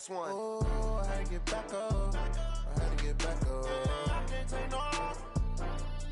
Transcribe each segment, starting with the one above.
Last one. Oh, I had to get back up. I had to get back up. I can't take no off.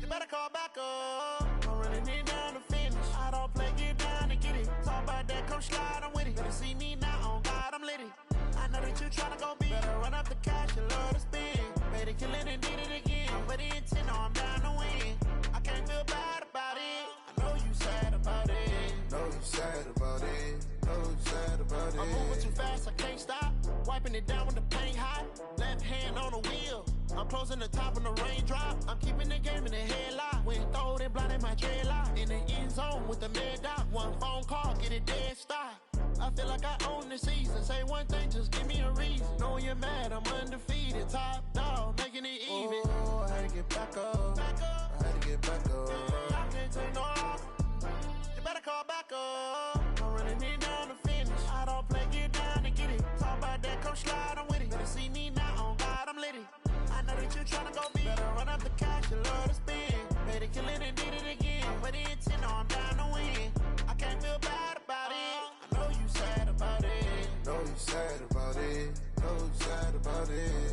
You better call back up. I'm running it down to finish. I don't play, get down to get it. Talk about that, come slide, I'm with it. Better see me now, on God, I'm lit it. I know that you tryna go big. Better run up the cash and love to spend. Made it, kill it, and did it again. But the intent, no, I'm down to win. I can't feel bad about it. I know you sad about it. Know you sad about it. Know you sad about it. I'm moving too fast, I can't stop. Wiping it down when the paint hot. Left hand on the wheel. I'm closing the top when the raindrop. I'm keeping the game in the headlock. When throwed and blinded my dreadlock. In the end zone with the mad dot. One phone call, get it dead stop. I feel like I own the season. Say one thing, just give me a reason. Knowing you're mad, I'm undefeated. Top dog, making it even. Oh, I had to get back up. I had to get back up. I can't take no off. You better call back up. I'm running it down to finish. I don't play, get down to get it. Talk about that, come slide, I'm with it. Better see me now, on God, I'm lit it. I know that you tryna go big. Better run up the cash and love to spend. Made it, kill it, and did it again. But the intent, no, I'm down to win. I can't feel bad about it. I know you sad about it. Know you sad about it. Know you sad about it.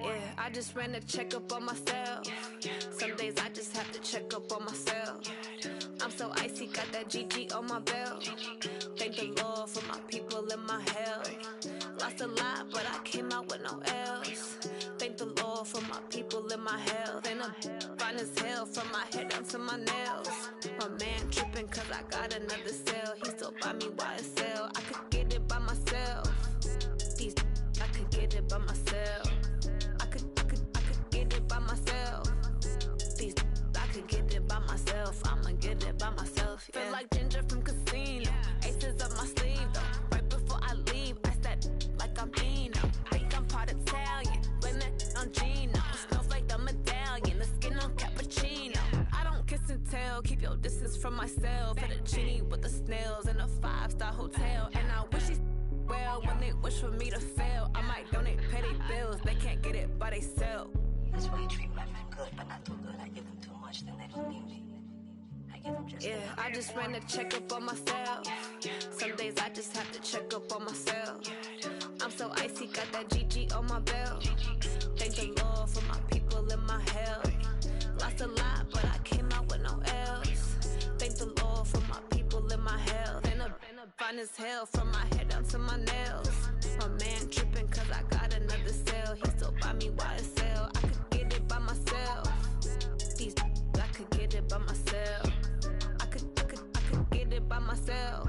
Yeah, I just ran a checkup on myself. Some days I just have to check up on myself. I'm so icy, got that GG on my belt. Thank the Lord for my people and my health. Lost a lot, but I came out with no else. Thank the Lord for my people and my health. And I'm fine as hell from my head down to my nails. My man tripping cause I got another cell. He still buy me YSL. I could get it by myself. These I could get it by myself. I could get it by myself. These I could get it by myself. I'ma get it by myself. Yeah. Feel like Ginger from Casino. Aces up my sleeve though. Right before I leave, I said like I'm Dino. Think I'm part Italian. Blame that on Gino. Smells like the medallion. The skin on cappuccino. I don't kiss and tell. Keep your distance from myself. Fettuccine with the snails in a 5-star hotel. And I wish he's well when they wish for me to fail. I might donate petty bills. They can't get it by themselves. That's why you treat women good, but not too good. I give them too much, then they don't need me. I give them just yeah, I just ran a checkup on myself. Some days I just have to check up on myself. I'm so icy, got that GG on my belt. Thank the Lord for my people and my health. Lost a lot, but I came out with no else. Thank the Lord for my people and my health. And I'm fine as hell from my head down to my nails. My man tripping cause I got another cell. He still buy me YSL. I could get it by myself. These I could get it by myself. I could get it by myself.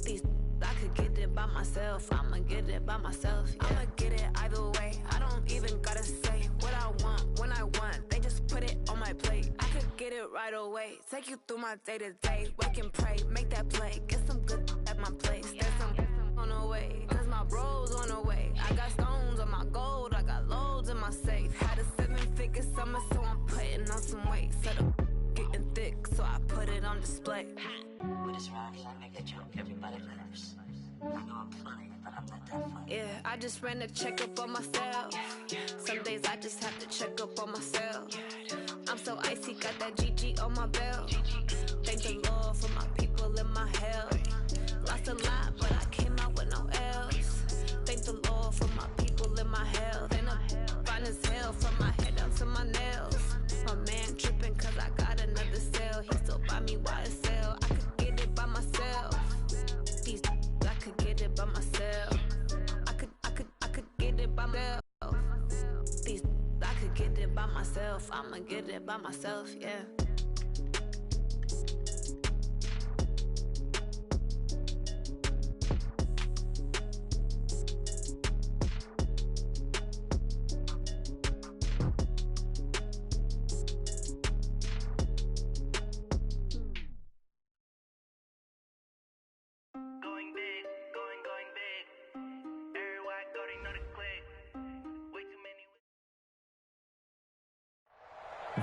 These I could get it by myself. I'ma get it by myself. Yeah. I'ma get it either way. I don't even gotta say what I want when I want. They just put it on my plate. I could get it right away. Take you through my day to day. Wake and pray, make that play. Get some good at my place. There's some on the way, cause my bros on the way. I got stones on my gold. I got loads in my safe. Had a 7-figure summer, so I'm putting on some weight. Set up getting thick, so I put it on display. With this round, I make a joke, everybody laughs. I know I'm funny, but I'm not that funny. Yeah, I just ran a checkup on myself. Some days I just have to check up on myself. I'm so icy, got that GG on my belt. Thank the Lord for my people and my health. Lost a lot, but I came out with no else. Thank the Lord for my people and my health. And I'm fine as hell from my head down to my nails. My man tripping cause I got another cell. He still buy me YSL. I could get it by myself. These I could get it by myself. I could get it by myself. These I could get it by myself. I'ma get it by myself, yeah.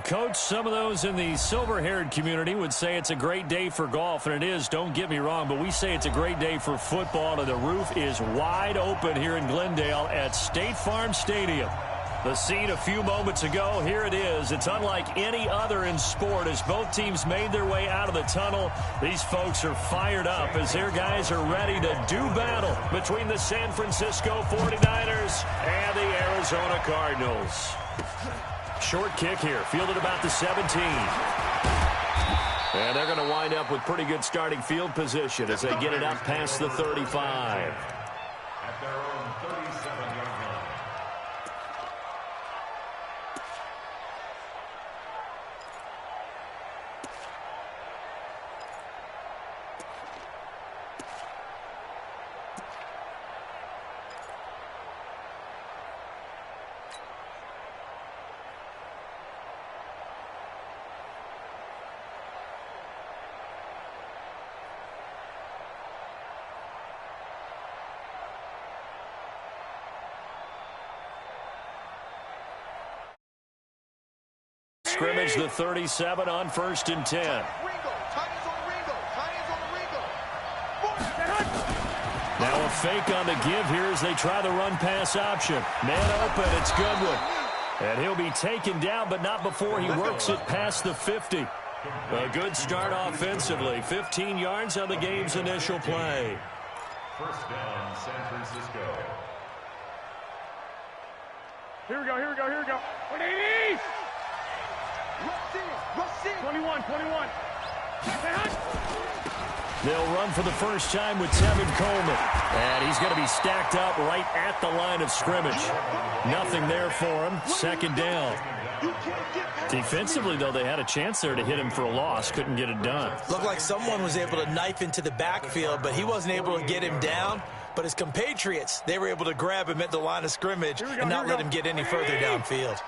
Coach, some of those in the silver-haired community would say it's a great day for golf, and it is, don't get me wrong, but we say it's a great day for football, and the roof is wide open here in Glendale at State Farm Stadium. The scene a few moments ago, here it is. It's unlike any other in sport as both teams made their way out of the tunnel. These folks are fired up as their guys are ready to do battle between the San Francisco 49ers and the Arizona Cardinals. Short kick here, fielded about the 17. And they're going to wind up with pretty good starting field position as they get it up past the 35. At their own 37-yard line. Scrimmage the 37 on 1st and 10. Now a fake on the give here as they try the run-pass option. Man open, it's Goodwin. And he'll be taken down, but not before he works it past the 50. A good start offensively. 15 yards on the game's initial play. First down, San Francisco. Here we go, here we go, here we go. 180! 21. They'll run for the first time with Tevin Coleman. And he's going to be stacked up right at the line of scrimmage. Nothing there for him. Second down. Defensively, though, they had a chance there to hit him for a loss. Couldn't get it done. Looked like someone was able to knife into the backfield, but he wasn't able to get him down. But his compatriots, they were able to grab him at the line of scrimmage and not let him get any further downfield.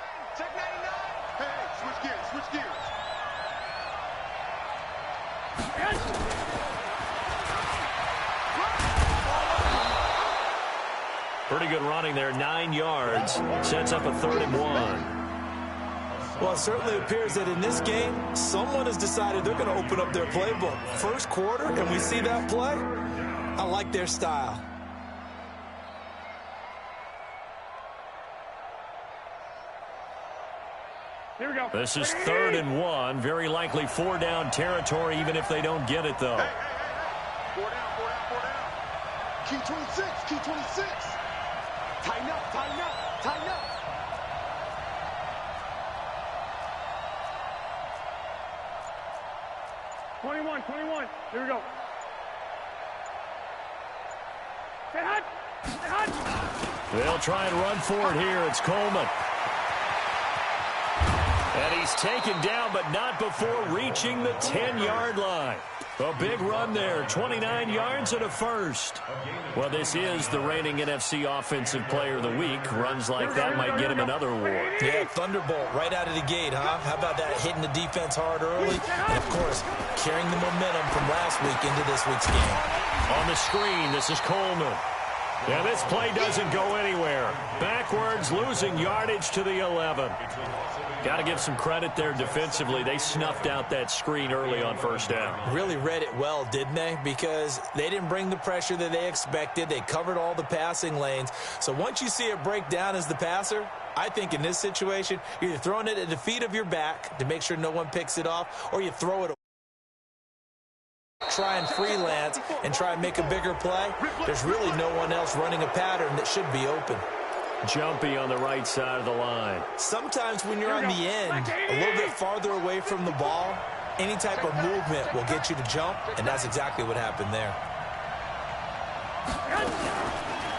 Pretty good running there, 9 yards. Sets up a 3rd and 1. Well, it certainly appears that in this game, someone has decided they're going to open up their playbook. First quarter, and we see that play. I like their style. Here we go. This is 3rd and 1. Very likely 4-down territory, even if they don't get it, though. Hey. 4 down. Key 26. Tighten up. 21. Here we go. Stay hot. They'll try and run for it here. It's Coleman. And he's taken down, but not before reaching the 10-yard line. A big run there, 29 yards and a first. Well, this is the reigning NFC Offensive Player of the Week. Runs like that might get him another award. Yeah, thunderbolt right out of the gate, huh? How about that, hitting the defense hard early? And, of course, carrying the momentum from last week into this week's game. On the screen, this is Coleman. Yeah, this play doesn't go anywhere. Backwards, losing yardage to the 11. Got to give some credit there defensively. They snuffed out that screen early on first down. Really read it well, didn't they? Because they didn't bring the pressure that they expected. They covered all the passing lanes. So once you see it break down as the passer, I think in this situation, you're either throwing it at the feet of your back to make sure no one picks it off, or you throw it away. Try and freelance and try and make a bigger play. There's really no one else running a pattern that should be open. Jumpy on the right side of the line. Sometimes when you're on the end, a little bit farther away from the ball, any type of movement will get you to jump, and that's exactly what happened there.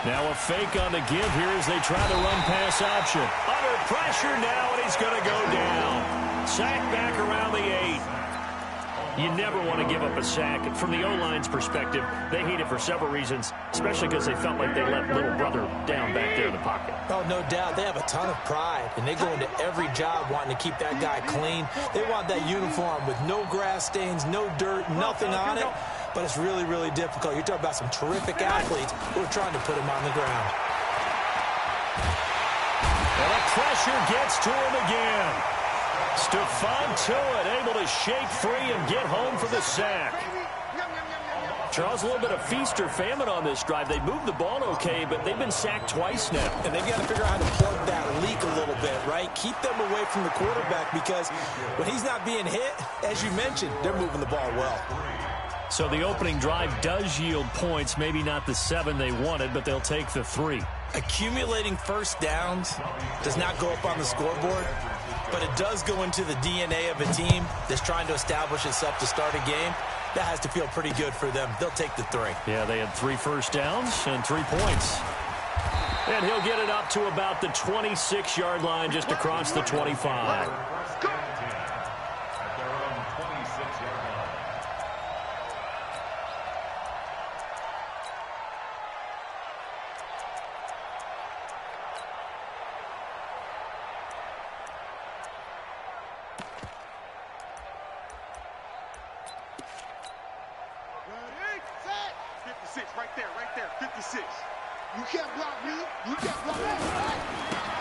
Now a fake on the give here as they try the run-pass option. Under pressure now, and he's going to go down. Sack back around the 8. You never want to give up a sack. From the O-line's perspective, they hate it for several reasons, especially because they felt like they let little brother down back there in the pocket. Oh, no doubt. They have a ton of pride, and they go into every job wanting to keep that guy clean. They want that uniform with no grass stains, no dirt, nothing on it. But it's really, really difficult. You're talking about some terrific athletes who are trying to put him on the ground. And the pressure gets to him again. Stephon Tuitt able to shake free and get home for the sack. Charles, a little bit of feast or famine on this drive. They moved the ball okay, but they've been sacked twice now. And they've got to figure out how to plug that leak a little bit, right? Keep them away from the quarterback because when he's not being hit, as you mentioned, they're moving the ball well. So the opening drive does yield points, maybe not the 7 they wanted, but they'll take the 3. Accumulating first downs does not go up on the scoreboard, but it does go into the DNA of a team that's trying to establish itself to start a game. That has to feel pretty good for them. They'll take the 3. Yeah, they had 3 first downs and 3 points. And he'll get it up to about the 26-yard line just across the 25.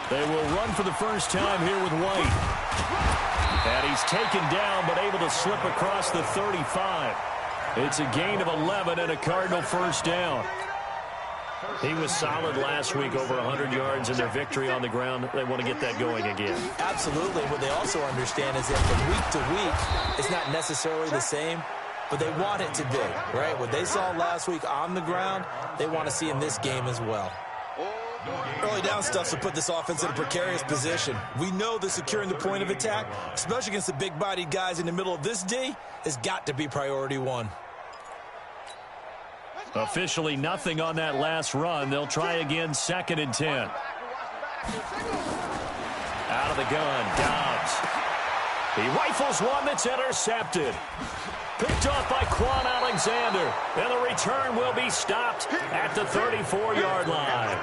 They will run for the first time here with White. And he's taken down but able to slip across the 35. It's a gain of 11 and a Cardinal first down. He was solid last week, over 100 yards in their victory on the ground. They want to get that going again. Absolutely. What they also understand is that from week to week, it's not necessarily the same, but they want it to be, right? What they saw last week on the ground, they want to see in this game as well. Early down stuff will put this offense in a precarious position. We know that securing the point of attack, especially against the big-bodied guys in the middle of this D, has got to be priority 1. Officially nothing on that last run. They'll try again, 2nd and 10. Out of the gun, Dobbs. He rifles one that's intercepted. Picked off by Quan Alexander. And the return will be stopped at the 34-yard line.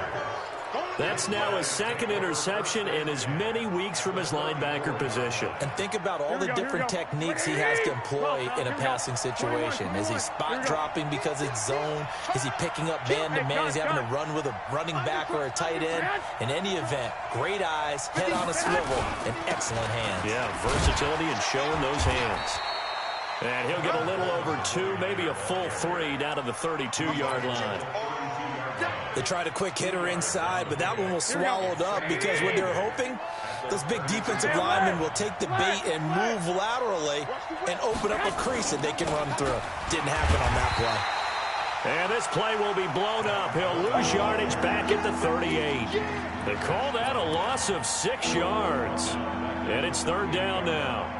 That's now his 2nd interception in as many weeks from his linebacker position. And think about all the different techniques he has to employ in a passing situation. Is he spot dropping because it's zone? Is he picking up man-to-man? Is he having to run with a running back or a tight end? In any event, great eyes, head on a swivel, and excellent hands. Yeah, versatility and showing those hands. And he'll get a little over 2, maybe a full 3 down to the 32-yard line. They tried a quick hitter inside, but that one was swallowed up because what they're hoping, those big defensive linemen will take the bait and move laterally and open up a crease that they can run through. Didn't happen on that play. And this play will be blown up. He'll lose yardage back at the 38. They call that a loss of 6 yards. And it's 3rd down now.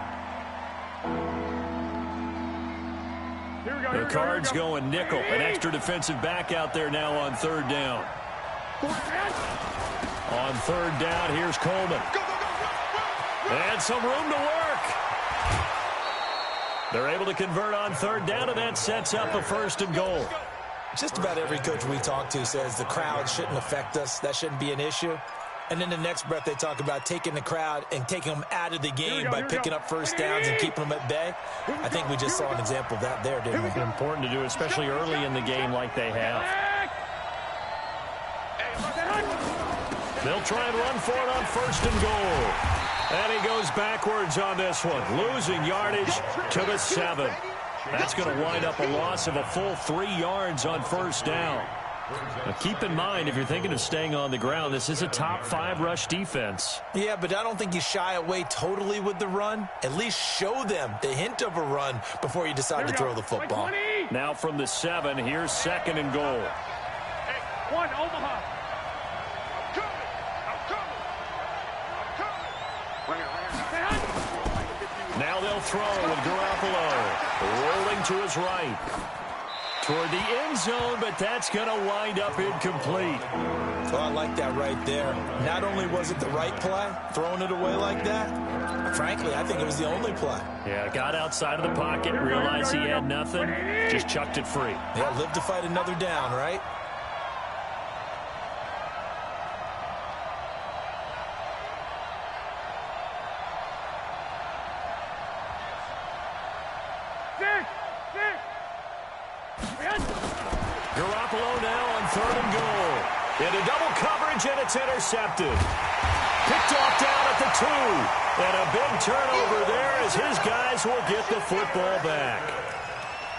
The Cards going nickel. An extra defensive back out there now on 3rd down. On 3rd down, here's Coleman. And some room to work. They're able to convert on 3rd down, and that sets up a 1st and goal. Just about every coach we talk to says the crowd shouldn't affect us. That shouldn't be an issue. And then the next breath they talk about taking the crowd and taking them out of the game by picking up first downs and keeping them at bay. I think we just saw an example of that there, didn't we? Important to do, especially early in the game like they have. They'll try and run for it on 1st and goal. And he goes backwards on this one, losing yardage to the 7. That's going to wind up a loss of a full 3 yards on 1st down. Now keep in mind, if you're thinking of staying on the ground, this is a top 5 rush defense. Yeah, but I don't think you shy away totally with the run. At least show them the hint of a run before you decide to throw the football. Now from the 7, here's 2nd and goal. Hey, 1, Omaha. Now they'll throw with Garoppolo rolling to his right. Toward the end zone, but that's going to wind up incomplete. Well, I like that right there. Not only was it the right play, throwing it away like that, frankly, I think it was the only play. Yeah, got outside of the pocket, realized he had nothing, just chucked it free. Yeah, live to fight another down, right? Garoppolo now on 3rd and goal. Into double coverage, and it's intercepted. Picked off down at the 2. And a big turnover there as his guys will get the football back.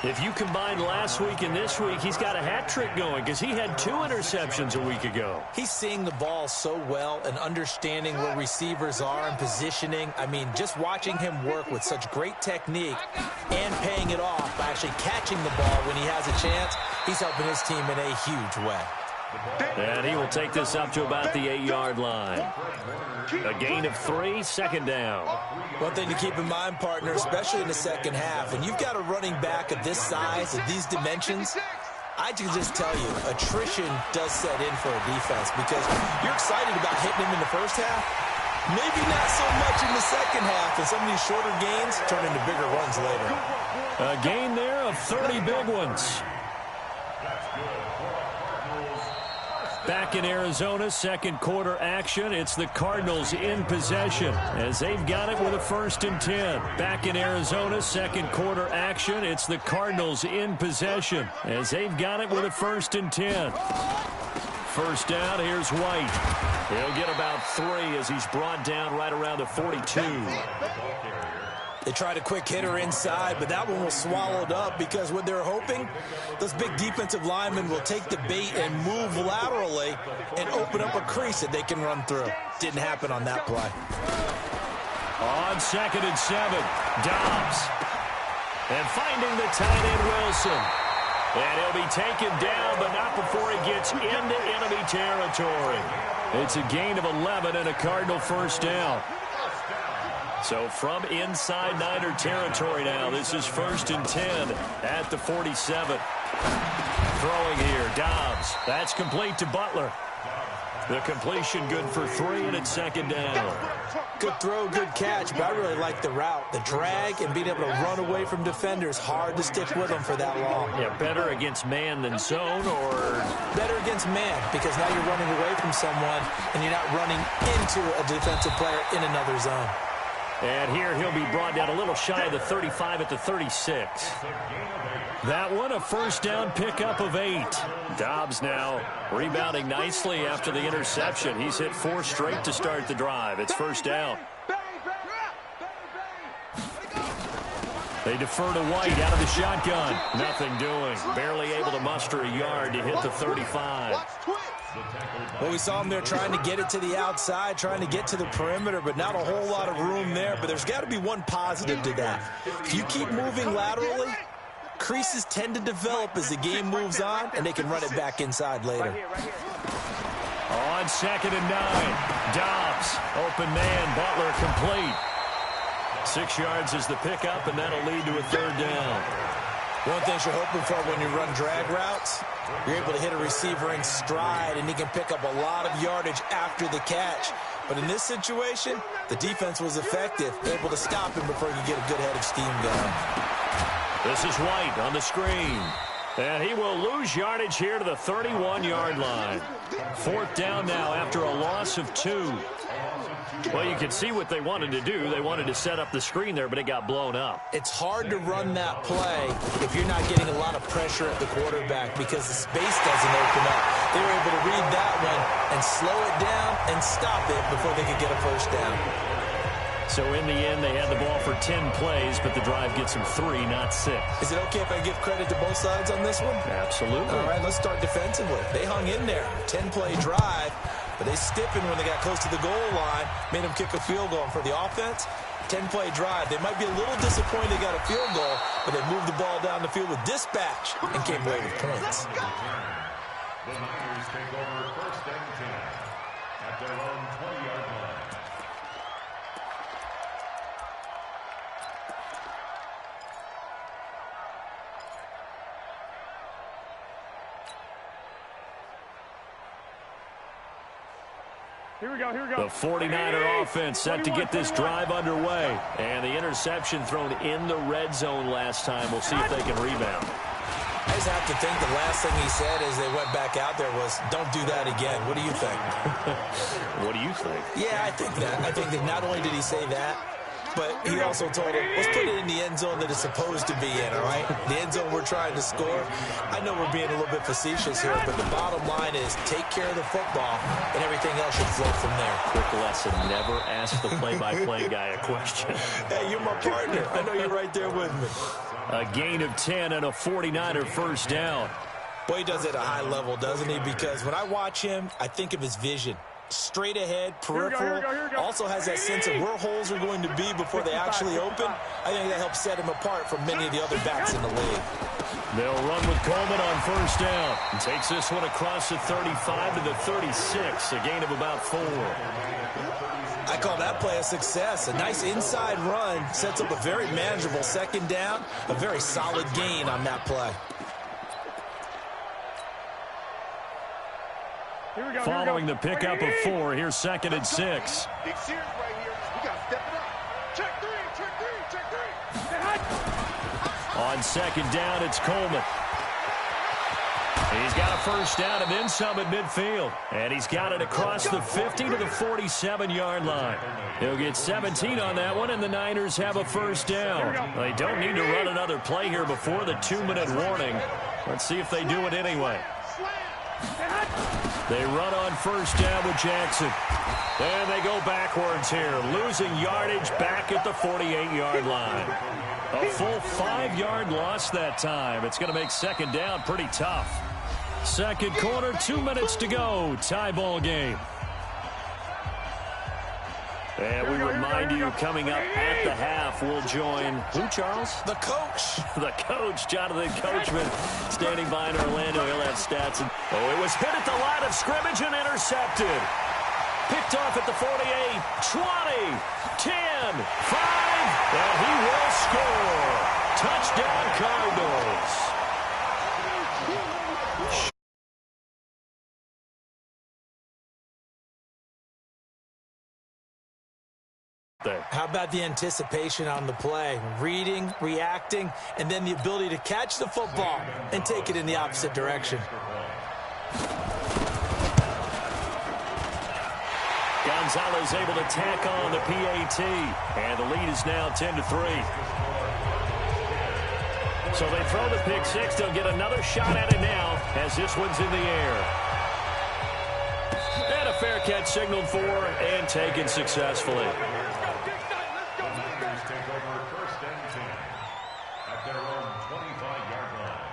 If you combine last week and this week, he's got a hat trick going because he had 2 interceptions a week ago. He's seeing the ball so well and understanding where receivers are and positioning. I mean, just watching him work with such great technique and paying it off by actually catching the ball when he has a chance, he's helping his team in a huge way. And he will take this up to about the 8-yard line. A gain of 3, second down. One thing to keep in mind, partner, especially in the second half, and you've got a running back of this size, of these dimensions, I can just tell you, attrition does set in for a defense because you're excited about hitting him in the first half. Maybe not so much in the second half, and some of these shorter gains turn into bigger runs later. A gain there of 30 big ones. Back in Arizona, second quarter action. It's the Cardinals in possession as they've got it with a 1st and 10. Back in Arizona, second quarter action. It's the Cardinals in possession as they've got it with a 1st and 10. First down, here's White. He'll get about 3 as he's brought down right around the 42. They tried a quick hitter inside, but that one was swallowed up because what they're hoping, those big defensive linemen will take the bait and move laterally and open up a crease that they can run through. Didn't happen on that play. On 2nd and 7, Dobbs. And finding the tight end, Wilson. And he'll be taken down, but not before he gets into enemy territory. It's a gain of 11 and a Cardinal first down. So from inside Niner territory now, this is 1st and 10 at the 47. Throwing here, Dobbs. That's complete to Butler. The completion good for 3, and it's 2nd down. Good throw, good catch, but I really like the route. The drag and being able to run away from defenders, hard to stick with them for that long. Yeah, better against man than zone, or? Better against man, because now you're running away from someone, and you're not running into a defensive player in another zone. And here he'll be brought down a little shy of the 35 at the 36. That one, a first down pickup of 8. Dobbs now rebounding nicely after the interception. He's hit 4 straight to start the drive. It's first down. They defer to White out of the shotgun. Nothing doing. Barely able to muster a yard to hit the 35. Well, we saw him there trying to get it to the outside, trying to get to the perimeter, but not a whole lot of room there. But there's got to be one positive to that. If you keep moving laterally, creases tend to develop as the game moves on, and they can run it back inside later. On 2nd and 9, Dobbs, open man, Butler complete. 6 yards is the pickup, and that'll lead to a 3rd down. One thing you're hoping for when you run drag routes, you're able to hit a receiver in stride, and he can pick up a lot of yardage after the catch. But in this situation, the defense was effective, able to stop him before he could get a good head of steam going. This is White on the screen. And he will lose yardage here to the 31-yard line. 4th down now after a loss of 2. Well, you can see what they wanted to do. They wanted to set up the screen there, but it got blown up. It's hard to run that play if you're not getting a lot of pressure at the quarterback because the space doesn't open up. They were able to read that one and slow it down and stop it before they could get a first down. So in the end, they had the ball for 10 plays, but the drive gets them 3, not 6. Is it okay if I give credit to both sides on this one? Absolutely. All right, let's start defensively. They hung in there. 10-play drive. But they stiffened when they got close to the goal line, made them kick a field goal. And for the offense, 10-play drive. They might be a little disappointed they got a field goal, but they moved the ball down the field with dispatch and came away with points. The Niners take over 1st and 10 at their own 20-yard line. Here we go. The 49er offense set to get this drive underway. And the interception thrown in the red zone last time. We'll see if they can rebound. I just have to think the last thing he said as they went back out there was, don't do that again. What do you think? What do you think? Yeah, I think that. I think that not only did he say that, but he also told him, let's put it in the end zone that it's supposed to be in, all right? The end zone we're trying to score. I know we're being a little bit facetious here, but the bottom line is take care of the football, and everything else should flow from there. Quick lesson, never ask the play-by-play guy a question. Hey, you're my partner. I know you're right there with me. A gain of 10 and a 49er first down. Boy, he does it at a high level, doesn't he? Because when I watch him, I think of his vision. Straight ahead, peripheral, here we go. also has that sense of where holes are going to be before they actually open. I think that helps set him apart from many of the other backs in the league. They'll run with Coleman on first down. And takes this one across the 35 to the 36, a gain of about 4. I call that play a success. A nice inside run sets up a very manageable second down, a very solid gain on that play. Following the pickup of 4, here's 2nd and 6. Big series right here. We got to step it up. Check three. On second down, it's Coleman. He's got a first down and then some at midfield. And he's got it across the 50 to the 47-yard line. He'll get 17 on that one, and the Niners have a first down. They don't need to run another play here before the 2-minute warning. Let's see if they do it anyway. They run on first down with Jackson. And they go backwards here, losing yardage back at the 48-yard line. A full 5-yard loss that time. It's going to make second down pretty tough. Second quarter, 2 minutes to go. Tie ball game. And we remind you, coming up at the half, we'll join who, Charles? The coach. The coach, Jonathan Coachman, standing by in Orlando. He'll have stats. And, it was hit at the line of scrimmage and intercepted. Picked off at the 48, 20, 10, 5, and he will score. Touchdown, Cardinals. How about the anticipation on the play? Reading, reacting, and then the ability to catch the football and take it in the opposite direction. Gonzalez able to tack on the PAT, and the lead is now 10-3. So they throw the pick six. They'll get another shot at it now as this one's in the air. And a fair catch signaled for and taken successfully. Take over first and 10 at their own 25-yard line.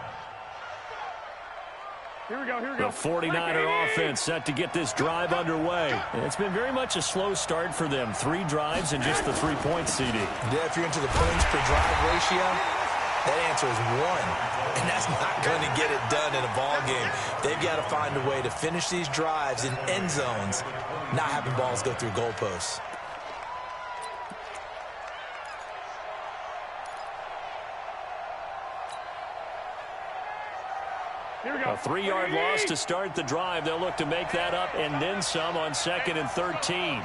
Here we go. The 49er offense set to get this drive underway. And it's been very much a slow start for them. 3 drives and just the 3 points, CD. Yeah, if you're into the points per drive ratio, that answer is 1. And that's not going to get it done in a ball game. They've got to find a way to finish these drives in end zones, not having balls go through goalposts. A 3-yard loss to start the drive. They'll look to make that up and then some on 2nd and 13.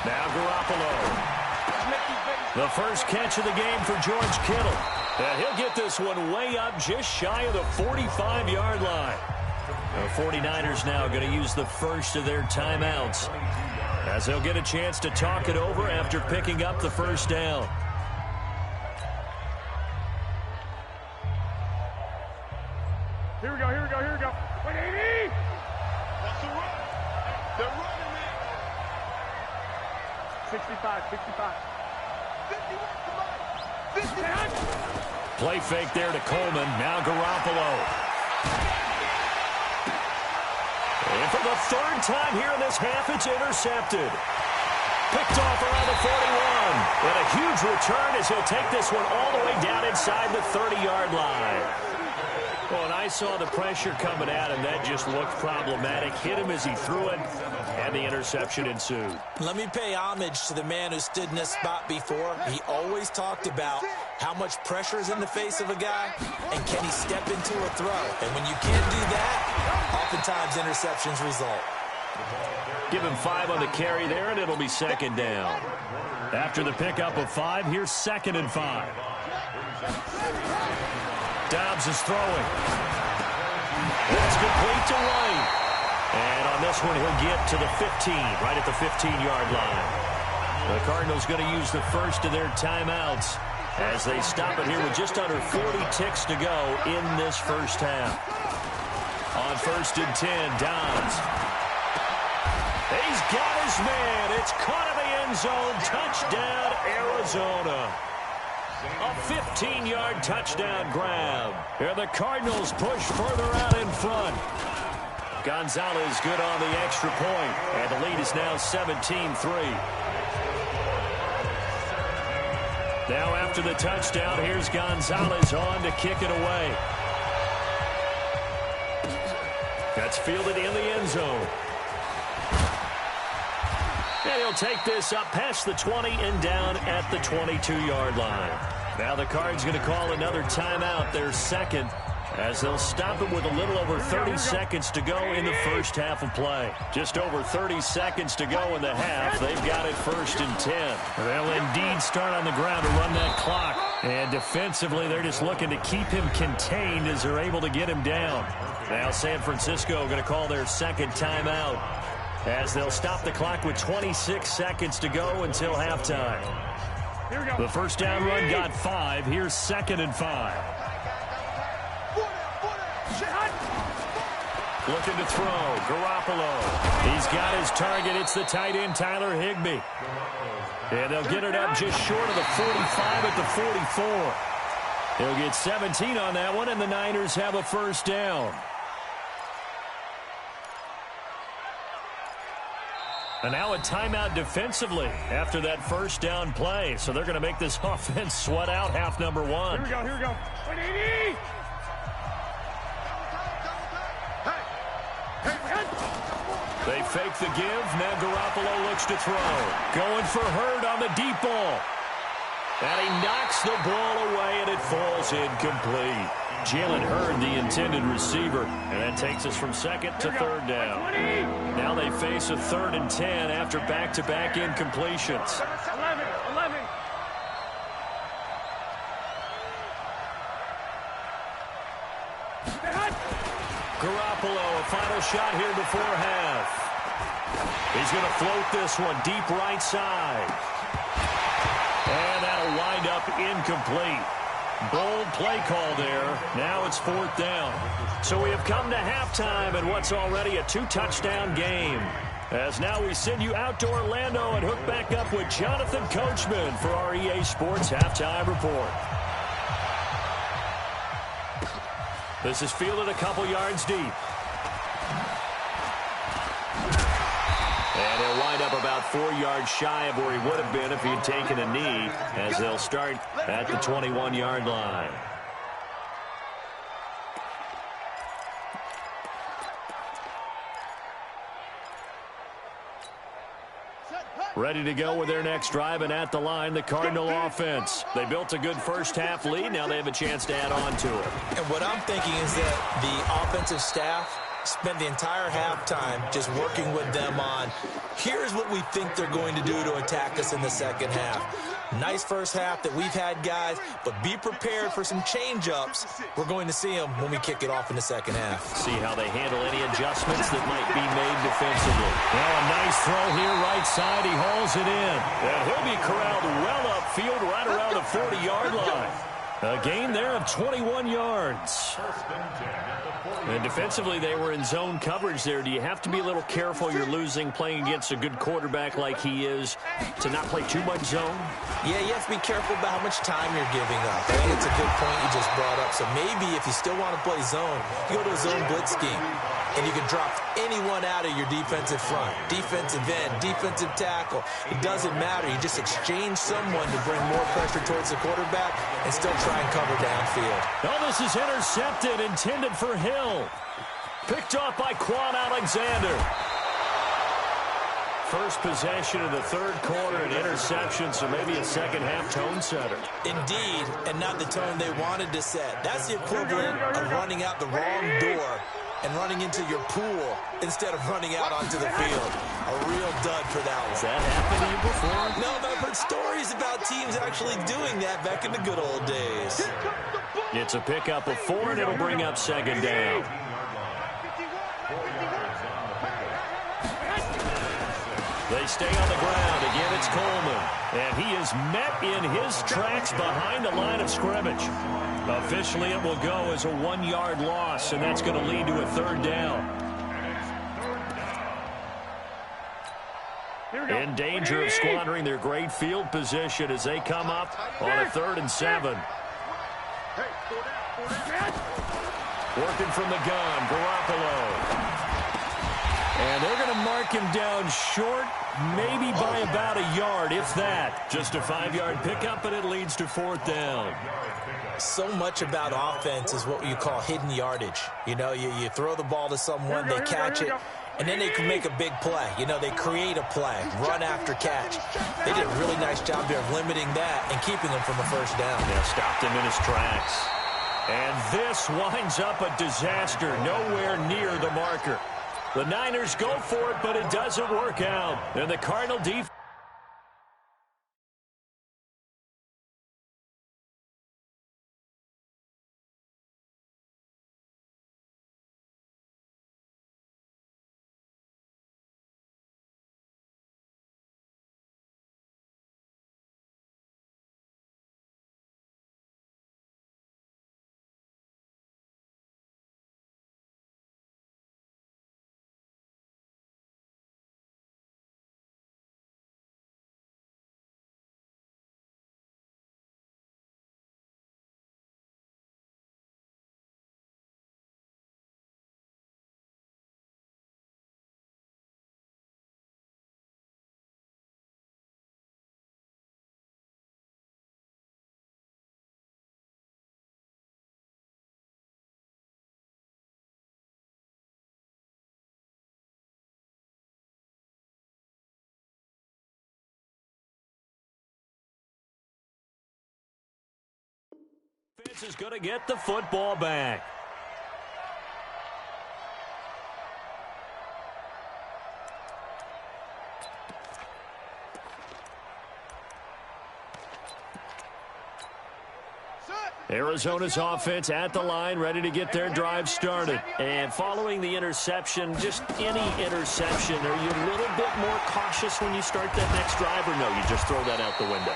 Now Garoppolo. The first catch of the game for George Kittle. And he'll get this one way up just shy of the 45-yard line. The 49ers now going to use the first of their timeouts as they'll get a chance to talk it over after picking up the first down. Here we go. Wait, 80! What's the run? They're running it. 65. 51. Play fake there to Coleman. Now Garoppolo. And for the 3rd time here in this half, it's intercepted. Picked off around the 41. And a huge return as he'll take this one all the way down inside the 30-yard line. Well, and I saw the pressure coming at him. That just looked problematic. Hit him as he threw it, and the interception ensued. Let me pay homage to the man who stood in this spot before. He always talked about how much pressure is in the face of a guy, and can he step into a throw. And when you can't do that, oftentimes interceptions result. Give him 5 on the carry there, and it'll be 2nd down. After the pickup of 5, here's 2nd and 5. Dobbs is throwing. It's complete to White. And on this one, he'll get to the 15, right at the 15-yard line. The Cardinals going to use the first of their timeouts as they stop it here with just under 40 ticks to go in this first half. On 1st and 10, Downs. He's got his man. It's caught in the end zone. Touchdown, Arizona. A 15-yard touchdown grab. And the Cardinals push further out in front. Gonzalez good on the extra point. And the lead is now 17-3. Now after the touchdown, here's Gonzalez on to kick it away. That's fielded in the end zone. And he'll take this up past the 20 and down at the 22-yard line. Now the Cards going to call another timeout, their second, as they'll stop it with a little over 30 seconds to go in the first half of play. Just over 30 seconds to go in the half. They've got it 1st and 10. They'll indeed start on the ground to run that clock. And defensively, they're just looking to keep him contained as they're able to get him down. Now San Francisco going to call their second timeout as they'll stop the clock with 26 seconds to go until halftime. The first down run got 5. Here's 2nd and 5. Looking to throw. Garoppolo. He's got his target. It's the tight end, Tyler Higbee. And they'll get it up just short of the 45 at the 44. He'll get 17 on that one, and the Niners have a first down. And now a timeout defensively after that first down play. So they're going to make this offense sweat out half number 1. Here we go, here we go. They fake the give. Now Garoppolo looks to throw. Going for Hurd on the deep ball. And he knocks the ball away, and it falls incomplete. Jalen Hurd, the intended receiver. And that takes us from 2nd to 3rd down. Now they face a 3rd and 10 after back-to-back incompletions. 11. Garoppolo, a final shot here before half. He's going to float this one deep right side. And that'll wind up incomplete. Bold play call there. Now it's 4th down. So we have come to halftime in what's already a 2-touchdown game. As now we send you out to Orlando and hook back up with Jonathan Coachman for our EA Sports Halftime Report. This is fielded a couple yards deep. And he'll wind up about 4 yards shy of where he would have been if he had taken a knee, as they'll start at the 21-yard line. Ready to go with their next drive, and at the line, the Cardinal offense. They built a good first half lead. Now they have a chance to add on to it. And what I'm thinking is that the offensive staff spent the entire halftime just working with them on, here's what we think they're going to do to attack us in the second half. Nice first half that we've had, guys, but be prepared for some change-ups. We're going to see them when we kick it off in the second half. See how they handle any adjustments that might be made defensively. Now a nice throw here right side. He hauls it in. And he'll be corralled well upfield right around the 40-yard line. A gain there of 21 yards. And defensively, they were in zone coverage there. Do you have to be a little careful? You're losing playing against a good quarterback like he is to not play too much zone? Yeah, you have to be careful about how much time you're giving up. I think it's a good point you just brought up. So maybe if you still want to play zone, you go to a zone blitz scheme. And you can drop anyone out of your defensive front. Defensive end, defensive tackle. It doesn't matter. You just exchange someone to bring more pressure towards the quarterback and still try and cover downfield. Oh, this is intercepted, intended for Hill. Picked off by Quan Alexander. First possession of the third quarter, an interception, so maybe a second-half tone setter. Indeed, and not the tone they wanted to set. That's the equivalent of running out the wrong door and running into your pool instead of running out onto the field. A real dud for that one. Has that happened to you before? No, but I've heard stories about teams actually doing that back in the good old days. It's a pickup of 4, and it'll bring up second down. They stay on the ground. Again, it's Coleman. And he is met in his tracks behind the line of scrimmage. Officially, it will go as a 1-yard loss, and that's going to lead to a third down. In danger of squandering their great field position as they come up on a 3rd and 7. Working from the gun, Garoppolo. And they're going to mark him down short, maybe by about a yard, if that. Just a 5-yard pickup, and it leads to 4th down. So much about offense is what you call hidden yardage. You know, you throw the ball to someone, they catch it, and then they can make a big play. You know, they create a play, run after catch. They did a really nice job there of limiting that and keeping him from a first down. Yeah, stopped him in his tracks. And this winds up a disaster, nowhere near the marker. The Niners go for it, but it doesn't work out. And the Cardinal defense. Is going to get the football back. Arizona's offense at the line, ready to get their drive started. And following the interception, just any interception, are you a little bit more cautious when you start that next drive, or no, you just throw that out the window?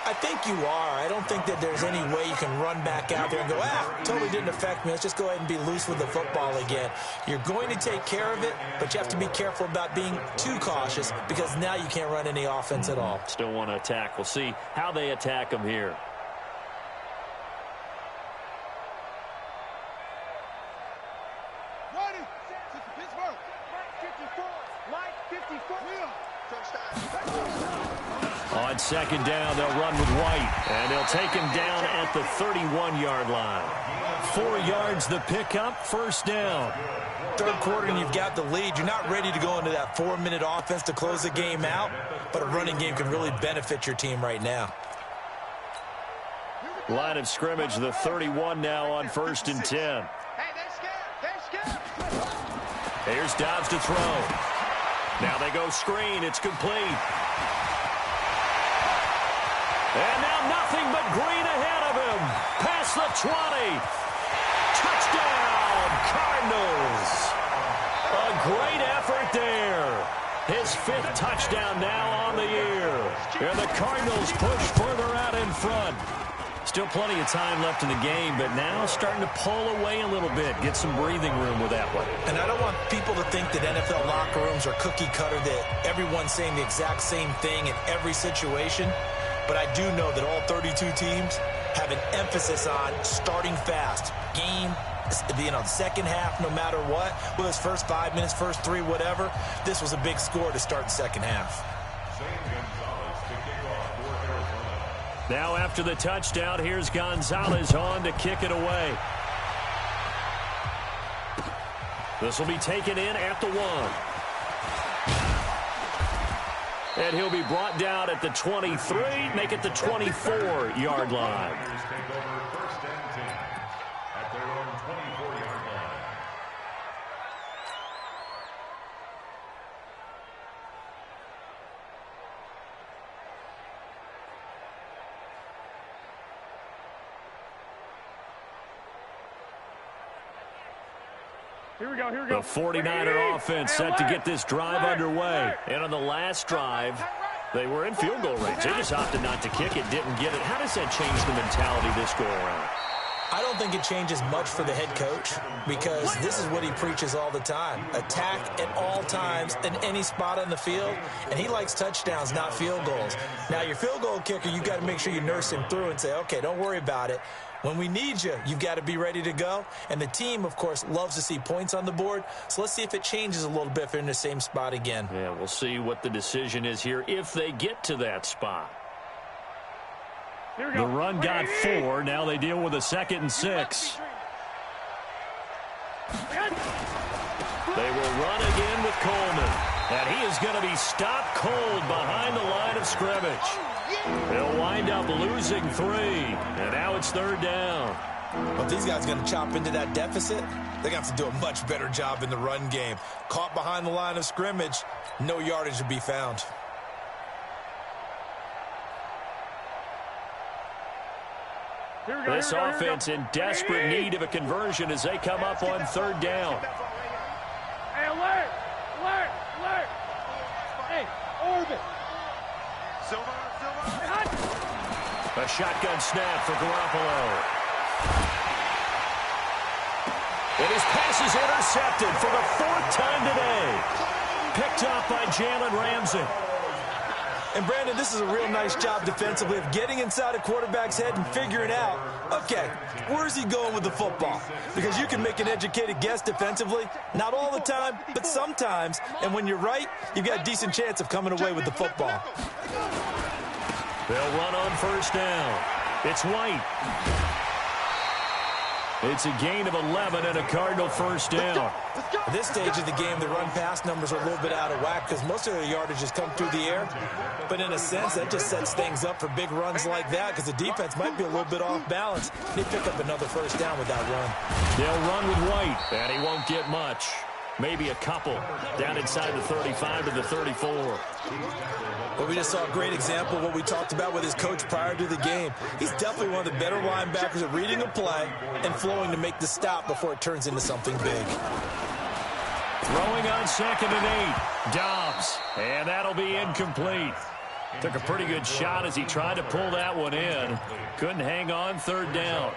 I think you are. I don't think that there's any way you can run back out there and go, totally didn't affect me. Let's just go ahead and be loose with the football again. You're going to take care of it, but you have to be careful about being too cautious because now you can't run any offense at all. Still want to attack. We'll see how they attack them here. On second down, they'll run with White, and they'll take him down at the 31-yard line. 4 yards the pickup, first down. Third quarter, and you've got the lead. You're not ready to go into that 4-minute offense to close the game out, but a running game can really benefit your team right now. Line of scrimmage, the 31 now on 1st and 10. Hey, they're scared. Here's Dobbs to throw. Now they go screen. It's complete. And now nothing but green ahead of him. Past the 20. Touchdown, Cardinals. A great effort there. His 5th touchdown now on the year. And the Cardinals push further out in front. Still plenty of time left in the game, but now starting to pull away a little bit. Get some breathing room with that one. And I don't want people to think that NFL locker rooms are cookie cutter, that everyone's saying the exact same thing in every situation. But I do know that all 32 teams have an emphasis on starting fast. Game, second half, no matter what. Whether it's first 5 minutes, first 3, whatever. This was a big score to start the second half. Now after the touchdown, here's Gonzalez on to kick it away. This will be taken in at the 1. And he'll be brought down at the 23, make it the 24-yard line. The 49er offense set to get this drive underway. And on the last drive, they were in field goal range. They just opted not to kick it, didn't get it. How does that change the mentality this go around? I don't think it changes much for the head coach because this is what he preaches all the time. Attack at all times in any spot on the field, and he likes touchdowns, not field goals. Now, your field goal kicker, you've got to make sure you nurse him through and say, okay, don't worry about it. When we need you, you've got to be ready to go. And the team, of course, loves to see points on the board. So let's see if it changes a little bit if they're in the same spot again. Yeah, we'll see what the decision is here if they get to that spot. The run got 4. Now they deal with a 2nd and 6. They will run again with Coleman. And he is going to be stopped cold behind the line of scrimmage. They'll wind up losing 3. And now it's 3rd down. Well, if these guys are going to chop into that deficit, they're going to have to do a much better job in the run game. Caught behind the line of scrimmage, no yardage to be found. This offense in desperate need of a conversion as they come up on 3rd down. Hey, alert! Alert! Alert! Hey, orbit! Silver! A shotgun snap for Garoppolo. And his pass is intercepted for the 4th time today. Picked up by Jalen Ramsey. And, Brandon, this is a real nice job defensively of getting inside a quarterback's head and figuring out, okay, where's he going with the football? Because you can make an educated guess defensively. Not all the time, but sometimes. And when you're right, you've got a decent chance of coming away with the football. They'll run on 1st down. It's White. It's a gain of 11 and a Cardinal 1st down. At this stage of the game, the run-pass numbers are a little bit out of whack because most of their yardage has come through the air. But in a sense, that just sets things up for big runs like that because the defense might be a little bit off balance. They pick up another 1st down with that run. They'll run with White, and he won't get much. Maybe a couple down inside the 35 to the 34. But we just saw a great example of what we talked about with his coach prior to the game. He's definitely one of the better linebackers at reading a play and flowing to make the stop before it turns into something big. Throwing on 2nd and 8. Dobbs. And that'll be incomplete. Took a pretty good shot as he tried to pull that one in. Couldn't hang on 3rd down.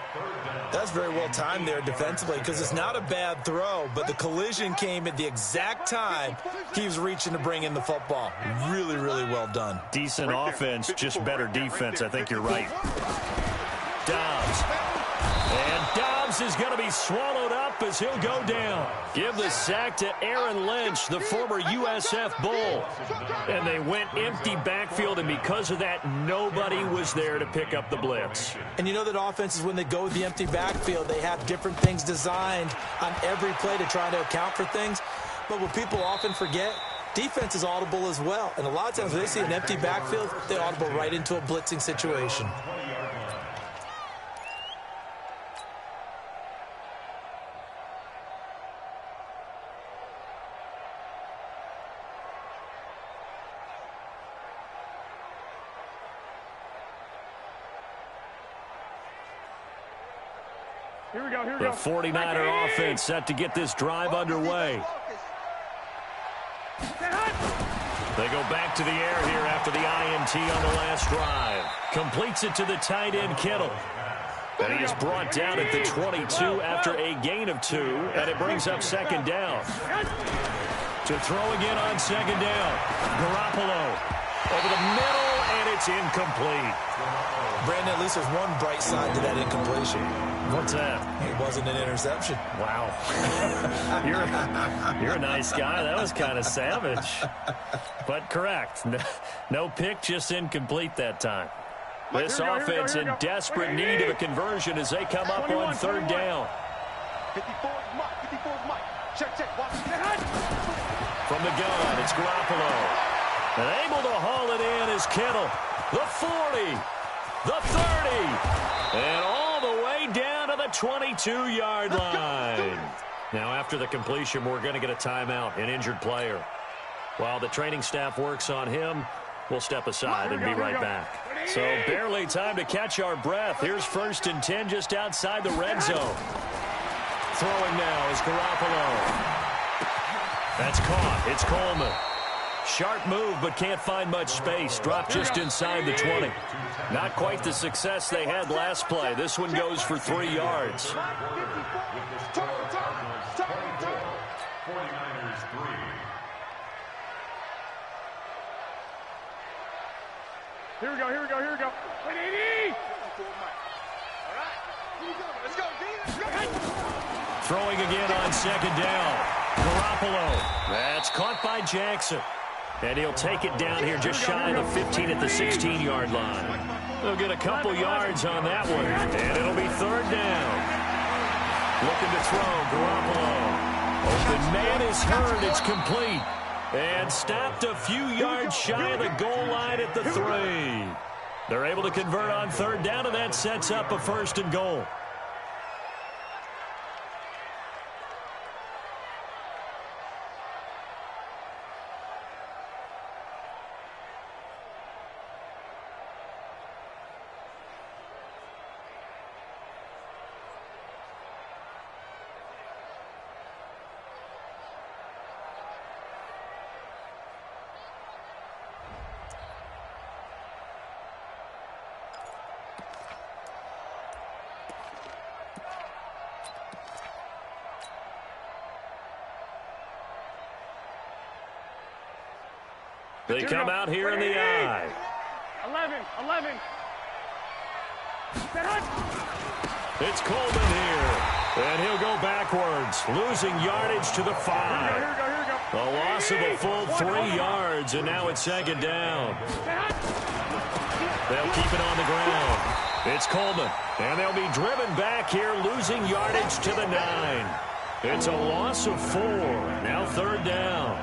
That's very well timed there defensively because it's not a bad throw, but the collision came at the exact time he was reaching to bring in the football. Really, really well done. Decent offense, just better defense. I think you're right. Dobbs. And Dobbs is going to be swallowed up as he'll go down. Give the sack to Aaron Lynch, the former USF Bull. And they went empty backfield, and because of that, nobody was there to pick up the blitz. And you know that offenses, when they go with the empty backfield, they have different things designed on every play to try to account for things. But what people often forget, defense is audible as well. And a lot of times when they see an empty backfield, they audible right into a blitzing situation. The 49er offense set to get this drive underway. They go back to the air here after the INT on the last drive. Completes it to the tight end, Kittle. And he is brought down at the 22 after a gain of 2, and it brings up 2nd down. To throw again on 2nd down. Garoppolo over the middle, and it's incomplete. Brandon, at least there's one bright side to that incompletion. What's that? It wasn't an interception. Wow. You're a nice guy. That was kind of savage. But correct. No pick, just incomplete that time. This offense in desperate need of a conversion as they come up on 3rd down. 54 Mike. Check. From the gun, it's Garoppolo. And able to haul it in is Kittle. The 40. The 30. And all the way down to the 22-yard line. Now, after the completion, we're going to get a timeout, an injured player. While the training staff works on him, we'll step aside and be right back. So barely time to catch our breath. Here's 1st and 10 just outside the red zone. Throwing now is Garoppolo. That's caught. It's Coleman. Sharp move, but can't find much space. Dropped just inside the 20. Not quite the success they had last play. This one goes for 3 yards. 49ers 3. Here we go. Wait, 80! Let's go. Throwing again on second down. Garoppolo. That's caught by Jackson. And he'll take it down here just shy of the 15 at the 16-yard line. They'll get a couple yards on that one. And it'll be third down. Looking to throw. Garoppolo. Open man is heard. It's complete. And stopped a few yards shy of the goal line at the 3. They're able to convert on third down, and that sets up a 1st and goal. They come out here in the I. 11. It's Coleman here. And he'll go backwards, losing yardage to the 5. Here we go. A loss of a full 3 yards, and now it's second down. They'll keep it on the ground. It's Coleman, and they'll be driven back here, losing yardage to the 9. It's a loss of 4. Now third down.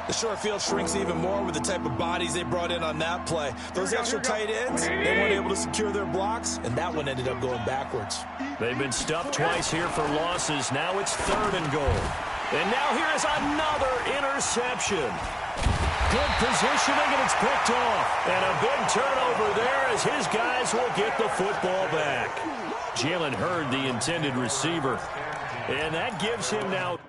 The short field shrinks even more with the type of bodies they brought in on that play. Those extra tight ends, they weren't able to secure their blocks, and that one ended up going backwards. They've been stuffed twice here for losses. Now it's 3rd and goal. And now here is another interception. Good positioning, and it's picked off. And a big turnover there as his guys will get the football back. Jalen Hurd, the intended receiver. And that gives him now...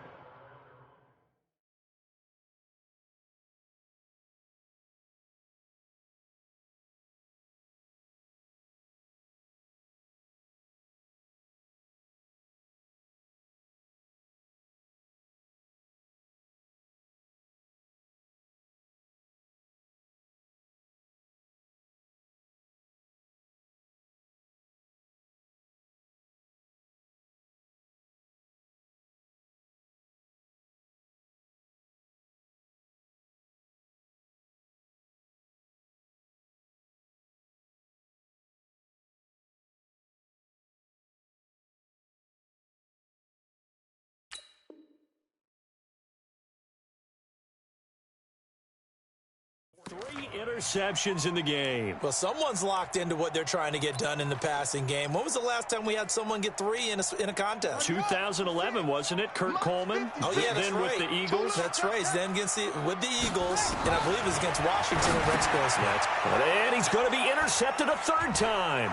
Three interceptions in the game. Well, someone's locked into what they're trying to get done in the passing game. When was the last time we had someone get 3 in a contest? 2011, wasn't it? Kurt Coleman? Oh, yeah, that's then right. with the Eagles? That's right. Then with the Eagles, and I believe it was against Washington and Rex Grossman. And he's going to be intercepted a 3rd time.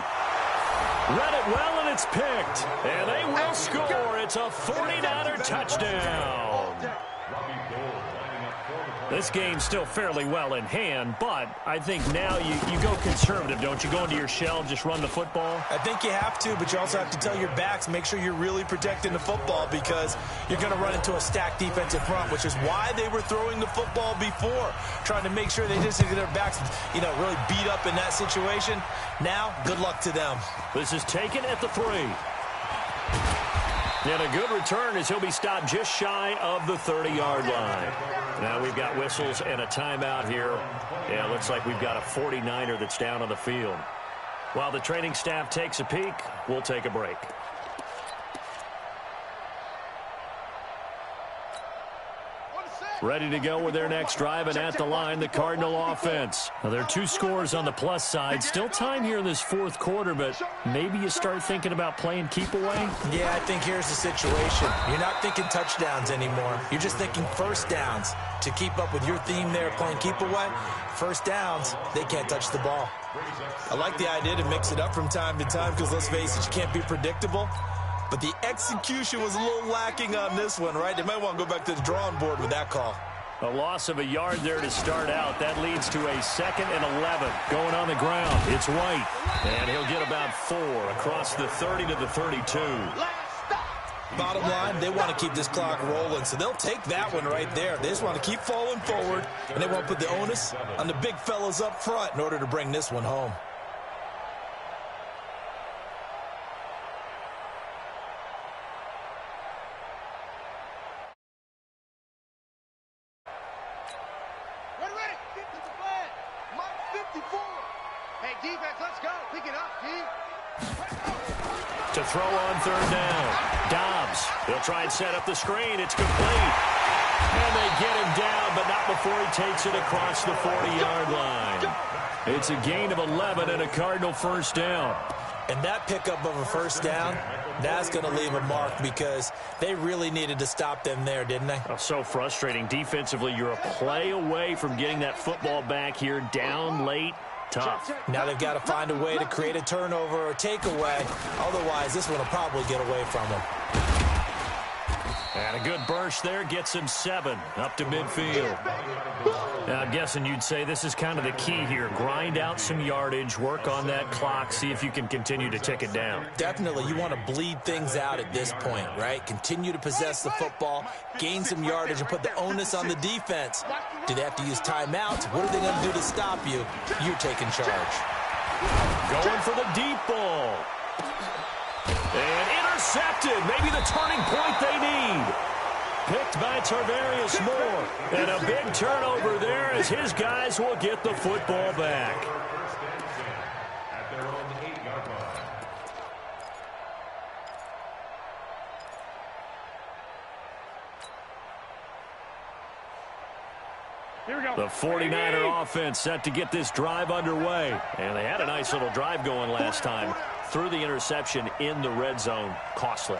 Read it well, and it's picked. And they will score. It's a 49er touchdown. This game's still fairly well in hand, but I think now you go conservative, don't you? Go into your shell, just run the football? I think you have to, but you also have to tell your backs, make sure you're really protecting the football because you're going to run into a stacked defensive front, which is why they were throwing the football before, trying to make sure they just get their backs, really beat up in that situation. Now, good luck to them. This is taken at the 3. And a good return as he'll be stopped just shy of the 30-yard line. Now we've got whistles and a timeout here. Yeah, looks like we've got a 49er that's down on the field. While the training staff takes a peek, we'll take a break. Ready to go with their next drive, and at the line, the Cardinal offense. Now, there are 2 scores on the plus side. Still time here in this 4th quarter, but maybe you start thinking about playing keep away? Yeah, I think here's the situation. You're not thinking touchdowns anymore. You're just thinking first downs. To keep up with your theme there, playing keep away, first downs, they can't touch the ball. I like the idea to mix it up from time to time because, let's face it, you can't be predictable. but the execution was a little lacking on this one, right? They might want to go back to the drawing board with that call. A loss of a yard there to start out. That leads to a 2nd and 11. Going on the ground, it's White. And he'll get about 4 across the 30 to the 32. Bottom line, they want to keep this clock rolling, so they'll take that one right there. They just want to keep falling forward, and they won't put the onus on the big fellas up front in order to bring this one home. To throw on 3rd down. Dobbs. He'll try and set up the screen. It's complete. And they get him down, but not before he takes it across the 40-yard line. It's a gain of 11 and a Cardinal 1st down. And that pickup of a 1st down, that's going to leave a mark because they really needed to stop them there, didn't they? Oh, so frustrating. Defensively, you're a play away from getting that football back here down late. Tough. Now they've got to find a way to create a turnover or a takeaway. Otherwise, this one will probably get away from them. And a good burst there gets him 7 up to midfield. Now, I'm guessing you'd say this is kind of the key here. Grind out some yardage, work on that clock, see if you can continue to tick it down. Definitely. You want to bleed things out at this point, right? Continue to possess the football, gain some yardage, and put the onus on the defense. Do they have to use timeouts? What are they going to do to stop you? You're taking charge. Going for the deep ball. And intercepted. Maybe the turning point they need. Picked by Tarvarius Moore. And a big turnover there as his guys will get the football back. At their own 8-yard line. Here we go. The 49er offense set to get this drive underway. And they had a nice little drive going last time. Threw the interception in the red zone. Costly.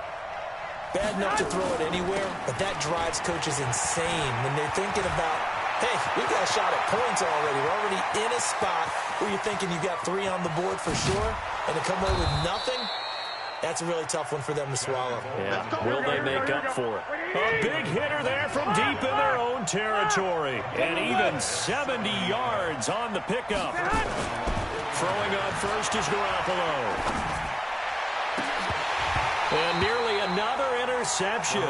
Bad enough to throw it anywhere, but that drives coaches insane when they're thinking about, hey, we got a shot at points already. We're already in a spot where you're thinking you got 3 on the board for sure, and to come away with nothing, that's a really tough one for them to swallow. Yeah, will they make up for it? A big hitter there from deep in their own territory. And even 70 yards on the pickup. Throwing on first is Garoppolo. And nearly another interception.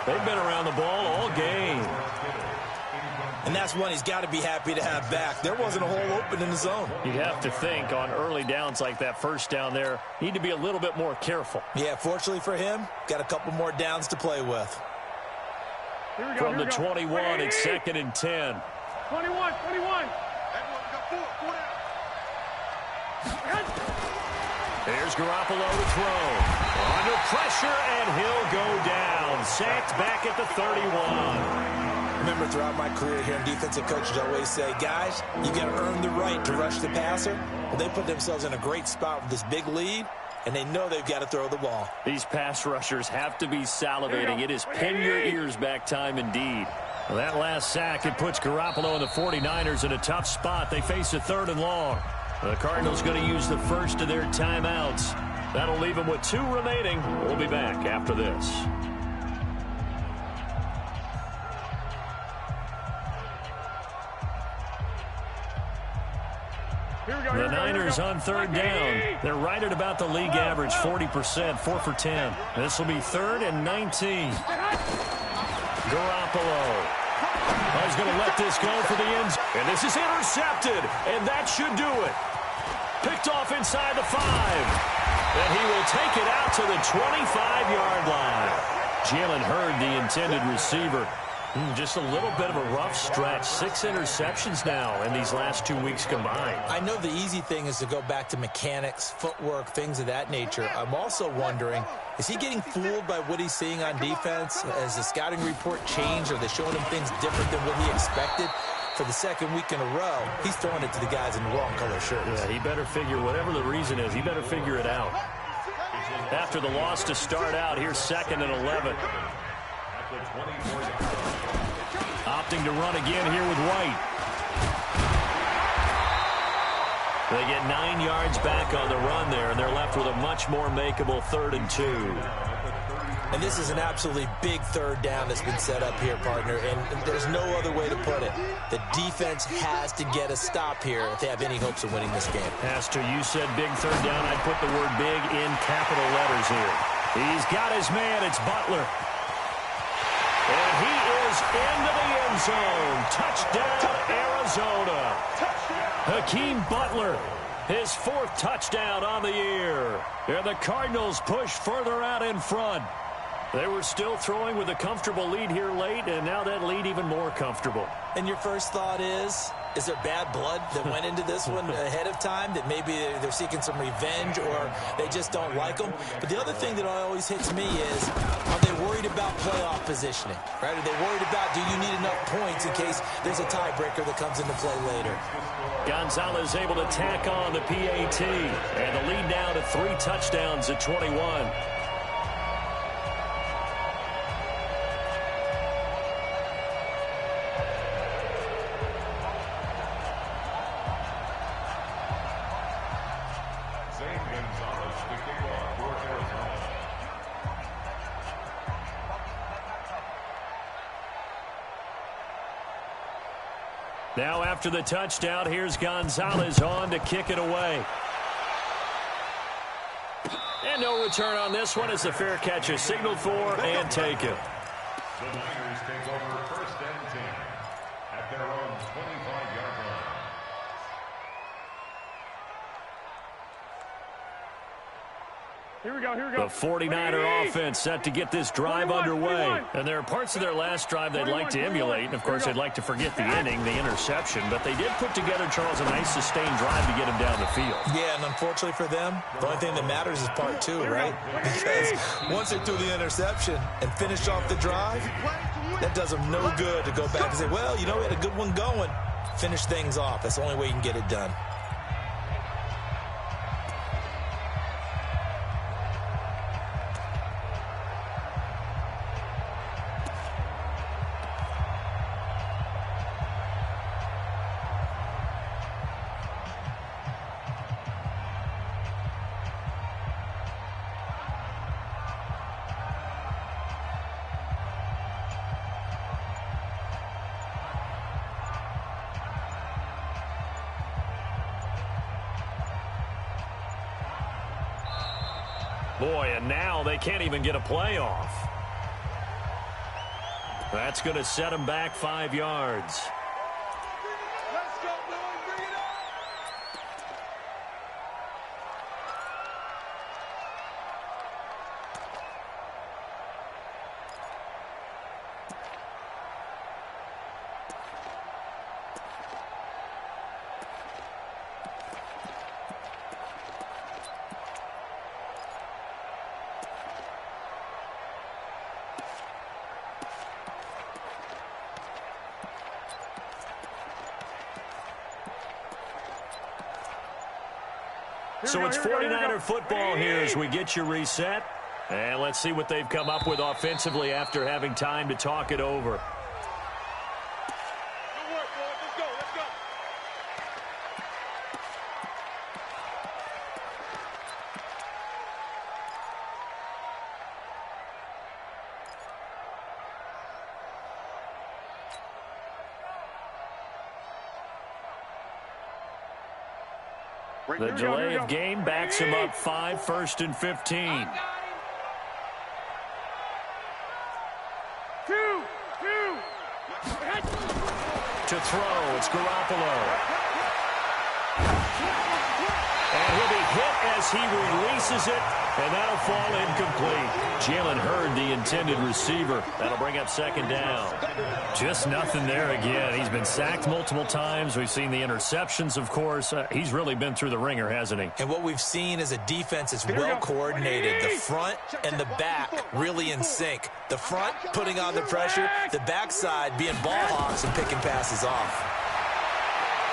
They've been around the ball all game. And that's one he's got to be happy to have back. There wasn't a hole open in the zone. You'd have to think on early downs like that 1st down there, need to be a little bit more careful. Yeah, fortunately for him, got a couple more downs to play with. From the 21, it's 2nd and 10. 21. There's Garoppolo to throw. Under pressure, and he'll go down. Sacked back at the 31. Remember, throughout my career here in defensive coaches always say, guys, you got to earn the right to rush the passer. Well, they put themselves in a great spot with this big lead, and they know they've got to throw the ball. These pass rushers have to be salivating. It is pin your ears back time indeed. Well, that last sack, it puts Garoppolo and the 49ers in a tough spot. They face a 3rd and long. The Cardinals going to use the first of their timeouts. That'll leave them with 2 remaining. We'll be back after this. The Niners on 3rd down. They're right at about the league average, 40%, 4 for 10. This will be 3rd and 19. Garoppolo. Oh, he's going to let this go for the end zone. And this is intercepted, and that should do it. Picked off inside the 5. And he will take it out to the 25-yard line. Jalen Hurd, the intended receiver. Just a little bit of a rough stretch. 6 interceptions now in these last 2 weeks combined. I know the easy thing is to go back to mechanics, footwork, things of that nature. I'm also wondering, is he getting fooled by what he's seeing on defense? Has the scouting report changed? Are they showing him things different than what he expected? For the 2nd week in a row, he's throwing it to the guys in the wrong color shirts. Yeah, he better figure, whatever the reason is, he better figure it out. After the loss to start out, here's 2nd and 11. Opting to run again here with White. They get 9 yards back on the run there, and they're left with a much more makeable 3rd and 2. And this is an absolutely big third down that's been set up here, partner, and there's no other way to put it. The defense has to get a stop here if they have any hopes of winning this game. Has to. You said big third down. I'd put the word big in capital letters here. He's got his man. It's Butler. And he is into the end zone. Touchdown, Arizona. Hakeem Butler, his 4th touchdown on the year. And the Cardinals push further out in front. They were still throwing with a comfortable lead here late, and now that lead even more comfortable. And your first thought is there bad blood that went into this one ahead of time, that maybe they're seeking some revenge or they just don't like them? But the other thing that always hits me is, are they worried about playoff positioning? Right? Are they worried about, do you need enough points in case there's a tiebreaker that comes into play later? Gonzalez able to tack on the PAT, and the lead now to 3 touchdowns at 21. Now after the touchdown, here's Gonzalez on to kick it away. And no return on this one as the fair catch is signaled for and taken. The Niners take over 1st and 10 at their own 25-yard line. Here we go, here we go. The 49er offense set to get this drive underway. And there are parts of their last drive they'd like to emulate. And, of course, they'd like to forget the inning, the interception. But they did put together, Charles, a nice sustained drive to get him down the field. Yeah, and unfortunately for them, the only thing that matters is part 2, right? Because once they threw the interception and finished off the drive, that does them no good to go back and say, well, you know, we had a good one going. Finish things off. That's the only way you can get it done. Boy, and now they can't even get a playoff. That's going to set them back 5 yards. Let's go, boy. Bring it on. So it's 49er football here as we get you reset. And let's see what they've come up with offensively after having time to talk it over. Good work, boys. Let's go, let's go. The delay of game backs him up 5, 1st and 15. 2. To throw, it's Garoppolo. And he'll be hit as he releases it, and that'll fall incomplete. Jalen Hurd, the intended receiver. That'll bring up 2nd down. Just nothing there again. He's been sacked multiple times. We've seen the interceptions, of course. He's really been through the ringer, hasn't he? And what we've seen is a defense that's well coordinated. The front and the back really in sync. The front putting on the pressure, the backside being ball hawks and picking passes off.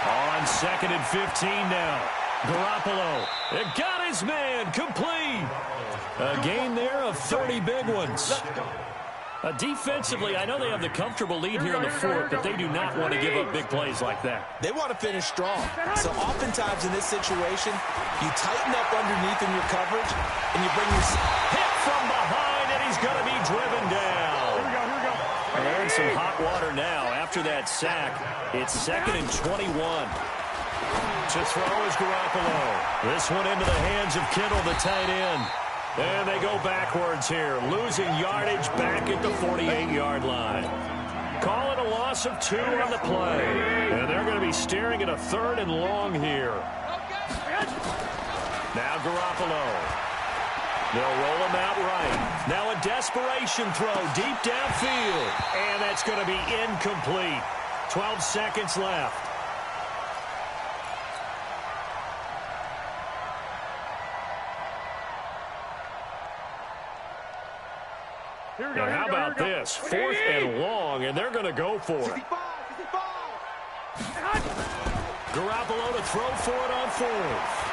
On 2nd and 15 now. Garoppolo, it got his man, complete. A gain there of 30 big ones. Defensively, I know they have the comfortable lead here in the 4th, but they do not want to give up big plays like that. They want to finish strong. So oftentimes in this situation, you tighten up underneath in your coverage, and you bring your... Hit from behind, and he's going to be some hot water now. After that sack, it's 2nd and 21. To throw is Garoppolo. This one into the hands of Kittle, the tight end. And they go backwards here, losing yardage back at the 48-yard line. Call it a loss of 2 on the play. And they're going to be staring at a 3rd and long here. Now Garoppolo. They'll roll him out right. Now a desperation throw deep downfield. And that's going to be incomplete. 12 seconds left. And how about this? 4th and long, and they're going to go for it. Garoppolo to throw for it on 4th.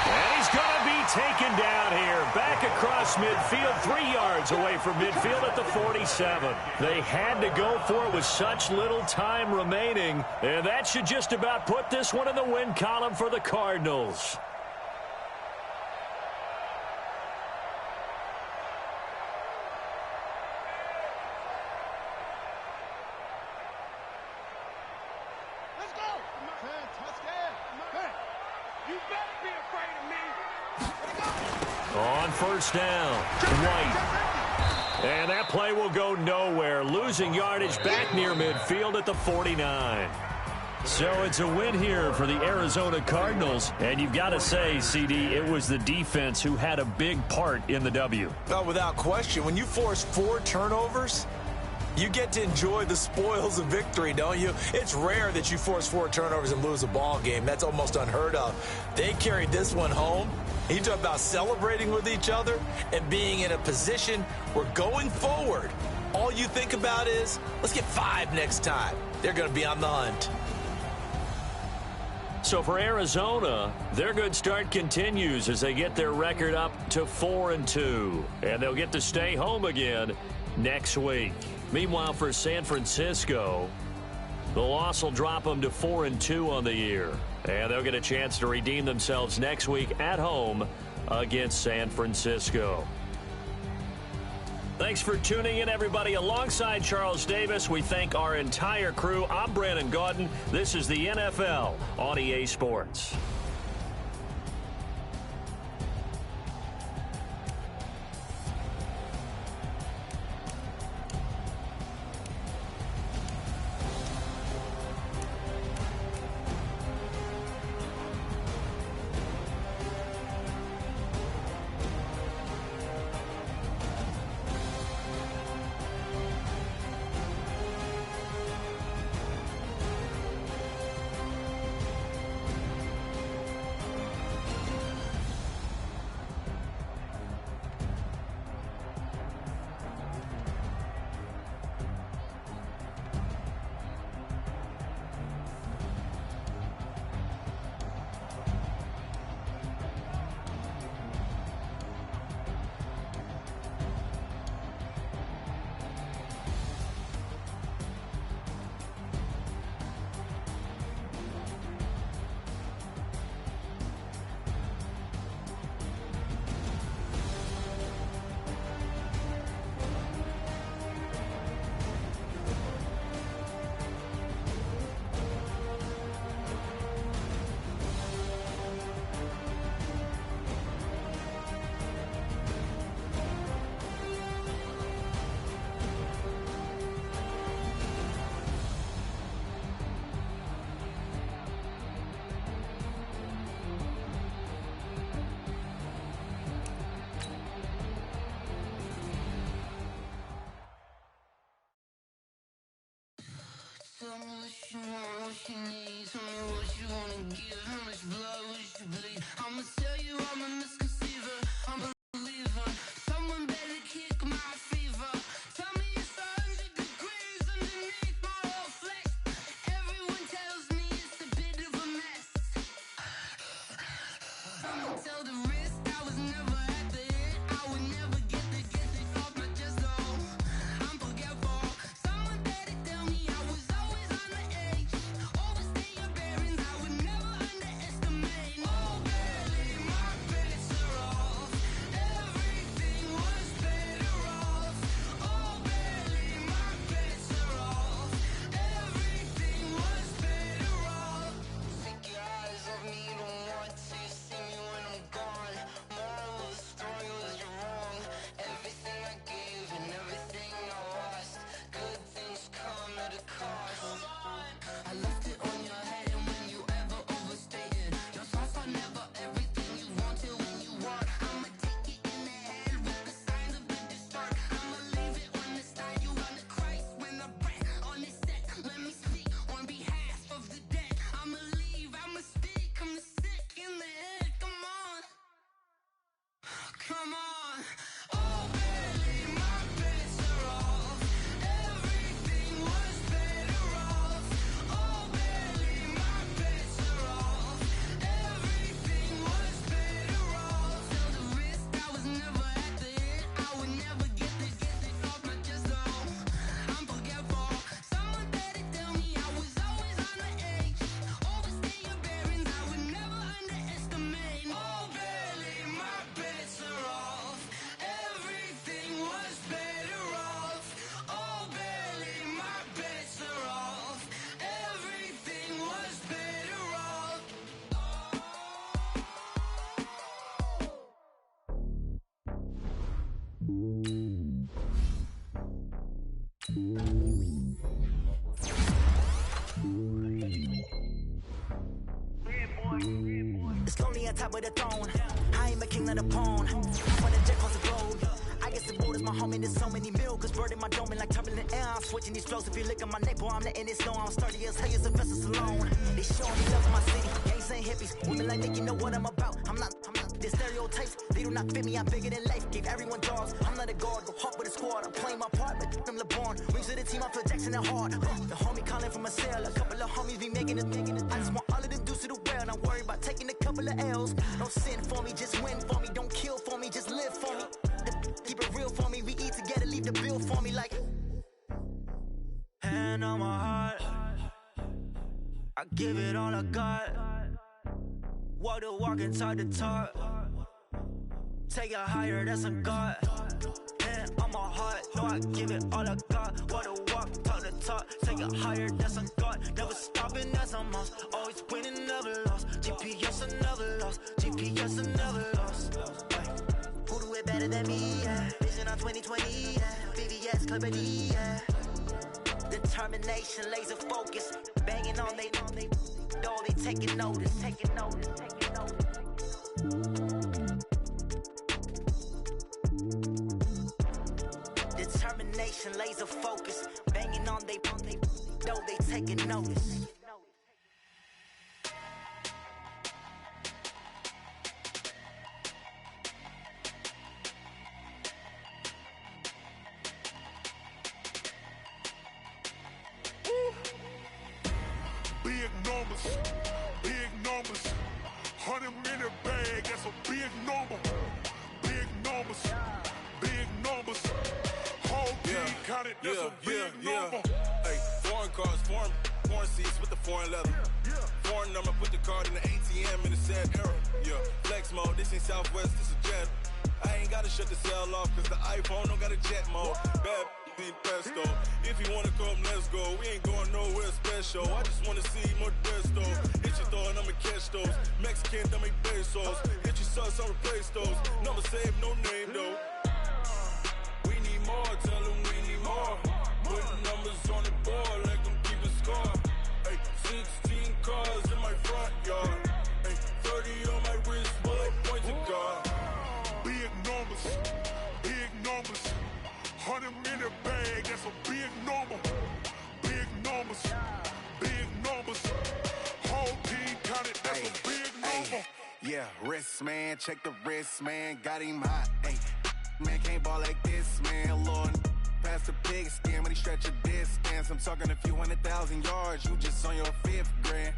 And he's going to be taken down here. Back across midfield, 3 yards away from midfield at the 47. They had to go for it with such little time remaining. And that should just about put this one in the win column for the Cardinals. On 1st down, White. And that play will go nowhere, losing yardage back near midfield at the 49. So it's a win here for the Arizona Cardinals. And you've got to say, CD, it was the defense who had a big part in the W. Well, without question, when you force 4 turnovers, you get to enjoy the spoils of victory, don't you? It's rare that you force 4 turnovers and lose a ball game. That's almost unheard of. They carried this one home. You talk about celebrating with each other and being in a position where going forward, all you think about is, let's get 5 next time. They're going to be on the hunt. So for Arizona, their good start continues as they get their record up to 4-2. And they'll get to stay home again next week. Meanwhile, for San Francisco, the loss will drop them to 4-2 on the year. And they'll get a chance to redeem themselves next week at home against San Francisco. Thanks for tuning in, everybody. Alongside Charles Davis, we thank our entire crew. I'm Brandon Gaudin. This is the NFL on EA Sports. Tell me what you want, what you need. Tell me what you wanna give. How much blood would you bleed? I'ma tell you I'm a misconceiver. I'm a believer. Someone better kick my fever. Tell me it's 100 degrees underneath my whole flesh. Everyone tells me it's a bit of a mess. I'ma tell the risk I was never at the end. I would never get this off my chest. Oh, I'm forgetful. Someone better tell me I was always on the edge. Overstay your bearings, I would never underestimate. Oh, barely my best. It's lonely on top of the throne. I am a king of the pawn. When the jet calls the globe. I guess the board is my home and there's so many milkers. Bird in my dome and like turbulent air. I'm switching these flows. If you look at my neck, boy, I'm letting it snow. I'm sturdy as hell as a vessel alone. They showing me love in my city. Gangs ain't hippies. Women like Nick, you know what I'm about. I'm not. The stereotypes, they do not fit me. I'm bigger than life. Gave everyone dogs. I'm not a guard. Go hard with a squad. I'm playing my part, but them LeBron. Rings to the team, I feel Jackson and hard. The homie calling from a cell. A couple of homies be making it. I just want all of them dudes to do well. Not worry about taking a couple of L's. Don't sin for me, just win for me. Don't kill for me, just live for me. Keep it real for me. We eat together, leave the bill for me like. Hand on my heart. I give it all I got. Walk the walk and talk the talk. Take it higher, that's a God. Hand on my heart, no, I give it all I got. Walk the walk, talk the talk. Take it higher, that's a God. Never stopping, that's a must. Always winning, never lost. GPS, I never lost. GPS, I never lost. Who do it better than me? Yeah. Vision on 2020, yeah. VVS, Clippity, yeah. Determination, laser focus. Banging on they taking notice, taking notice, taking notice. Determination, laser focus. Banging on they taking notice. Big numbers, 100-minute bag, that's a big number. Big numbers, whole team counted, that's a big number. Hey, foreign cars, foreign seats with the foreign leather. Foreign number, put the card in the ATM in the sad era. Yeah, flex mode, this ain't Southwest, this a jet. I ain't gotta shut the cell off, cause the iPhone don't got a jet mode. Bad need pesto. If you wanna come, let's go. We ain't going nowhere special. I just wanna see more pesto. Hit your throw and I'ma catch those. Mexican, dummy pesos. Hit your sauce, I'll replace those. Number save, no name though. We need more, tell them we need more. Putting numbers on the board, like them keep a score. Hey, 16 cars in my front yard. Hey, 30 on my wrist, while I point to God. Big numbers, 100-minute bag, that's a big number. Big numbers, whole team counted, that's a big number. Yeah, wrist man, check the wrist man, got him hot. Ay, man can't ball like this, man. Lord, past the pig skin when he stretch a distance. I'm talking a few 100,000 yards, you just on your 5th grand.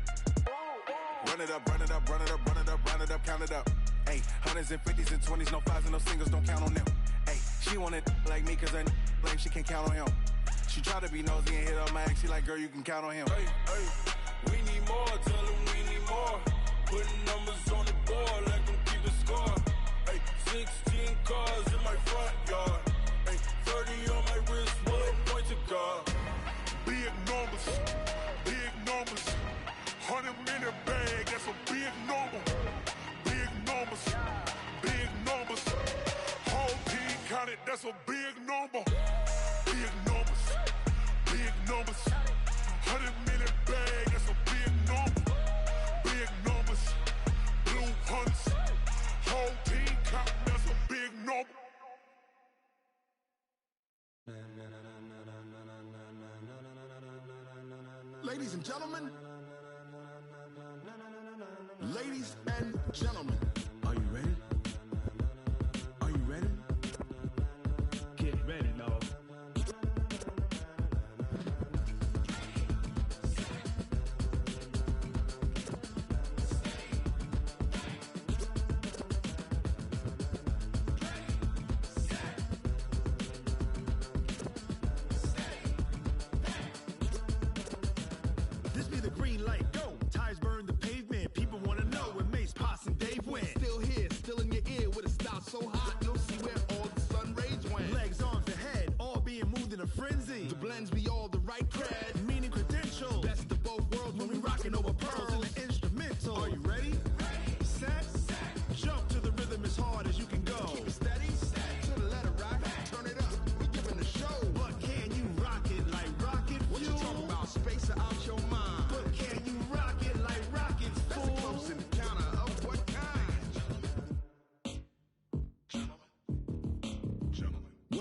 Run it up, count it up. Ay, hundreds and 50s and 20s, no 5s and no singles, don't count on them. Ay, she want it like me, cause her like she can't count on him. She try to be nosy and hit up my ex, she like, girl, you can count on him. Hey, we need more, tell them we need more. Putting numbers on the board, like them keep a score. Hey, 16 cars in my front yard. Hey, 30 on my wrist, while I point to God. Big numbers, 100-minute bag, that's a big number. Big numbers, whole team counted, that's a big number. Big numbers, 100-minute bag, that's a big number. Big numbers, blue hunts, whole team counted, that's a big number. Ladies and gentlemen, are you ready? Are you ready? Get ready, dog. This be the green light, go! Tires burn the pavement, people wanna know when Mace, Posse, and Dave went. Still here, still in your ear, with a style so hot, you'll see where all the sun rays went. Legs, arms, the head, all being moved in a frenzy. The blends be all the right cred, meaning credentials. Best of both worlds when we rockin' over pearls in the instrumental. Are you ready? Set, jump to the rhythm as hard as you can go. Keep it steady, to the letter right.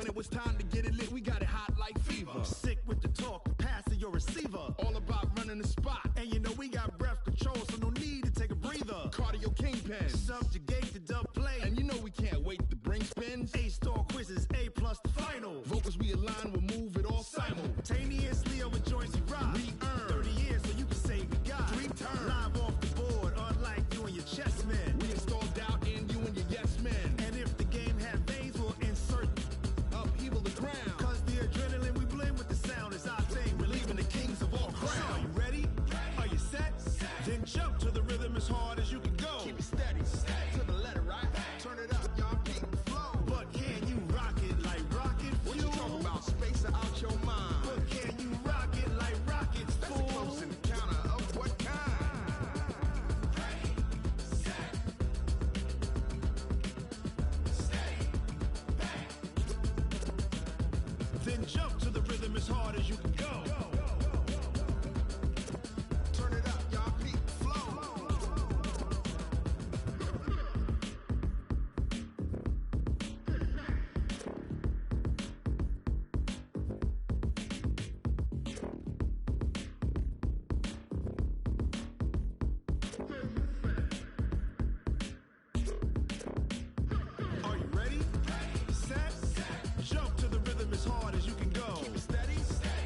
When it was time to get it lit, we got it hot like fever. I'm sick with the talk, the pass to your receiver. All about running the spot. And you know we got breath control, so no need to take a breather. Cardio kingpin, subjugate the dub play. And you know we can't wait to bring spins. A-star quizzes, A+ the final. Vocals we align, we'll move it all simultaneously over joints we rock. We earn 30 years so you can say we got 3 turns. Live off the board, unlike you and your chess men. We install doubt in you and your yes men. And if the game had veins, we'll insert upheaval the ground. Cause the adrenaline we blend with the sound is our thing. Relieving the kings of all crowns. So are you ready? Are you set? Then jump to the rhythm as hard as you can go. Keep it steady, to the letter, right? Turn it up, y'all, keep it flow. But can you rock it like rocket fuel? What you talking about? Space out your mind. But can you rock it like rockets, fool? That's a close encounter of what kind? Then jump to the rhythm as hard as you can go. Turn it up, y'all, peak flow. Are you ready? Set? Jump to the rhythm as hard as you can go. Keep it steady,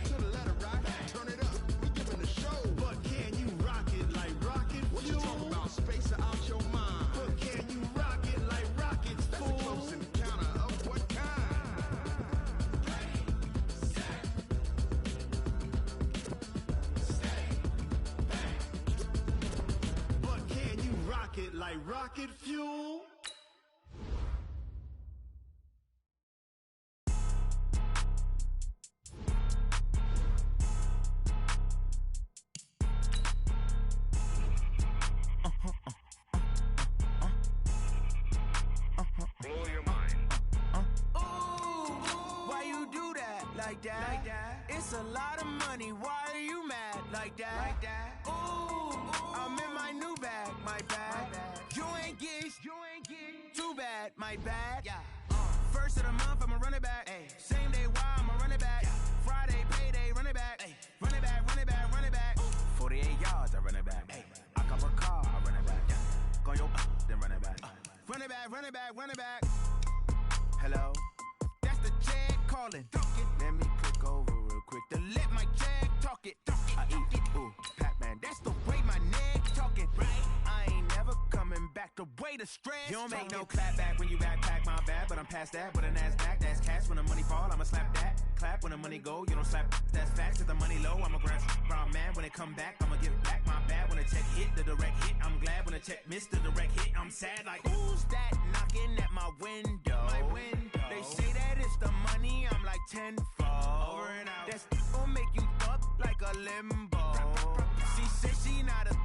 to the letter, right? Turn it up, we giving the show. But can you rock it like rocket fuel? What you talking about? Space out your mind. But can you rock it like rockets, fool? That's a close encounter of what kind? But can you rock it like rocket fuel? Blow your mind. Why you do that like that? It's a lot of money. Why are you mad like that? Ooh, I'm in my new bag, my bad. You ain't get too bad, my bad. First of the month, I'ma run it back. Same day, why I'ma run it back. Friday, payday, run it back. Run it back, run it back, run it back. 48 yards, I run it back. I cop a car, I run it back. Go yo, then run it back. Run it back, run it back, run it back. Hello? That's the jag calling. Let me click over real quick to let my jag talk it. I eat, ooh, Pac-Man. That's the way my neck talking. Right? I ain't never coming back the way the stress. You don't make no clap back when you backpack, my bad. But I'm past that with an ass back. That's cash when the money fall. I'ma slap that. Clap when the money go. You don't slap. That's facts. If the money low, I'ma grab brown man. When it come back, I'ma give back my bad. When the check hit, the direct hit. I'm glad when the check missed the direct hit. I'm sad like, who's that knocking at my window? My window. They say that it's the money. I'm like tenfold. Over and out. That's gon' make you up like a limbo. She said she not a,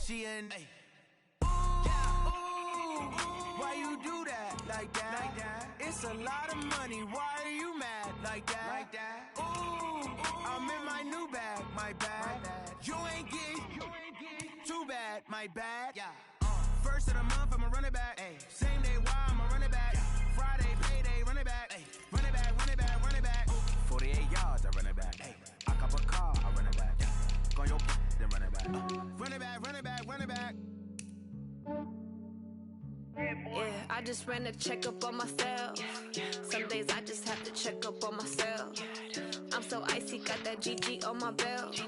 she an. Why you do that like that? It's a lot of money. Why are you mad like that? Ooh, I'm in my new bag, my bad. You ain't get too bad, my bad. First of the month, I'ma run it back. Same day, why I'ma run it back. Friday, payday, run it back. Run it back, run it back, run it back. 48 yards, I run it back. I cop a car, I run it back. Go yo, then run it back. Run it back, run it back, run it back. Yeah, I just ran a checkup on myself. Some days I just have to check up on myself. I'm so icy, got that GG on my belt.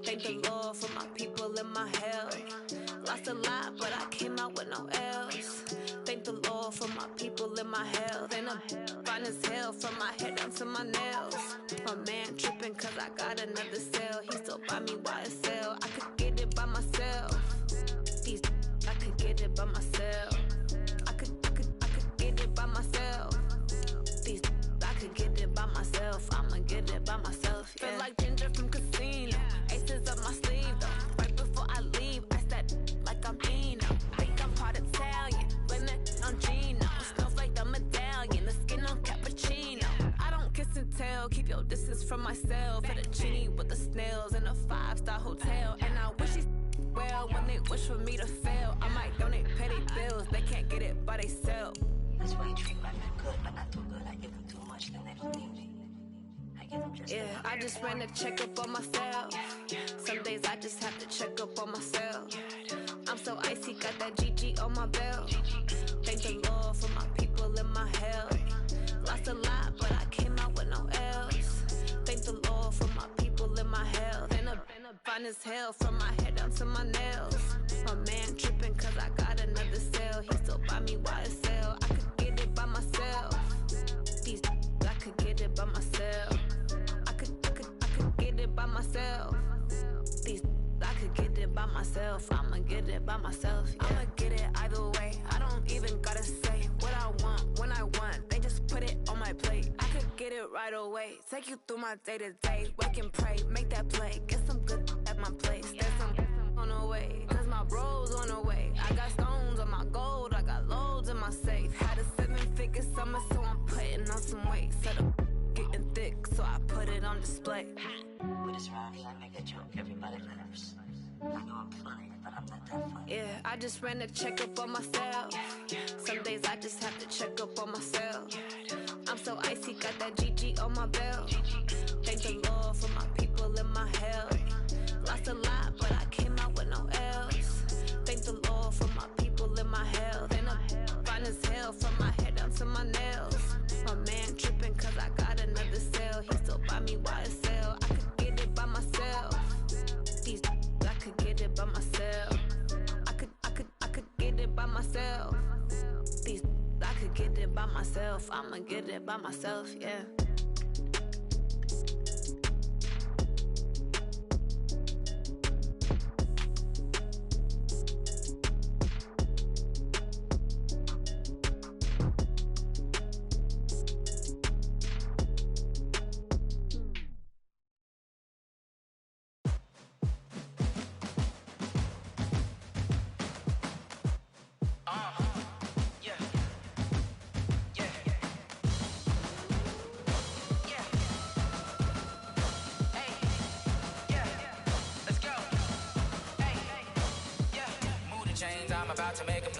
Thank the Lord for my people and my health. Lost a lot, but I came out with no L's. Thank the Lord for my people and my health. And I'm fine as hell from my head down to my nails. My man tripping cause I got another cell. He still buy me YSL. I could get it by myself. These I could get it by myself. I could get it by myself. These I could get it by myself. I'ma get it by myself. Yeah. Feel like Ginger from Casino. Aces up my sleeve though. Right before I leave, I said like I'm Dino. Think I'm part Italian. Blame it on Gino. Snowflake the medallion. The skin on cappuccino. I don't kiss and tell. Keep your distance from myself. At a genie with the snails in a 5-star hotel. And I wish he's well when they wish for me to fail. I might donate, pay their bills. They can't get it by themselves. That's why you treat my men good, but not too good. I give them too much, then they Yeah, I just ran a checkup on myself. Some days I just have to check up on myself. I'm so icy, got that GG on my belt. Thank the Lord for my people in my health. Lost a lot, but I came out with no else. Thank the Lord for my people in my health. And a fine as hell from my head down to my nails. My man tripping cause I got another cell. He still buy me YSL. I could get it by myself. These I could get it by myself. I could get it by myself. These I could get it by myself. I'ma get it by myself. Yeah. I'ma get it either way. I don't even gotta say what I want when I want. They just put it on my plate. I could get it right away. Take you through my day to day. Wake and pray, make that play. Get some good at my place. There's some on the way. Cause my bros on the way. I got stones on my gold. I got loads in my safe. Had a 7-figure summer, so I'm putting on some weight. Set up getting thick, so I put it on display. With this round here, I make a joke everybody laughs. I know I'm funny, but I'm not that funny. Yeah, I just ran a checkup on myself. Some days I just have to check up on myself. I'm so icy, got that GG on my belt. Thank the Lord for my people in my health. Lost a lot, but I came out with no else. Thank the Lord for my people in my health. And I'm fine as hell from my head down to my nails. My man tripping cause I got another cell. He still buy me YSL. I could get it by myself. These I could get it by myself. I could get it by myself. These I could get it by myself. I'ma get it by myself, yeah. I'm about to make a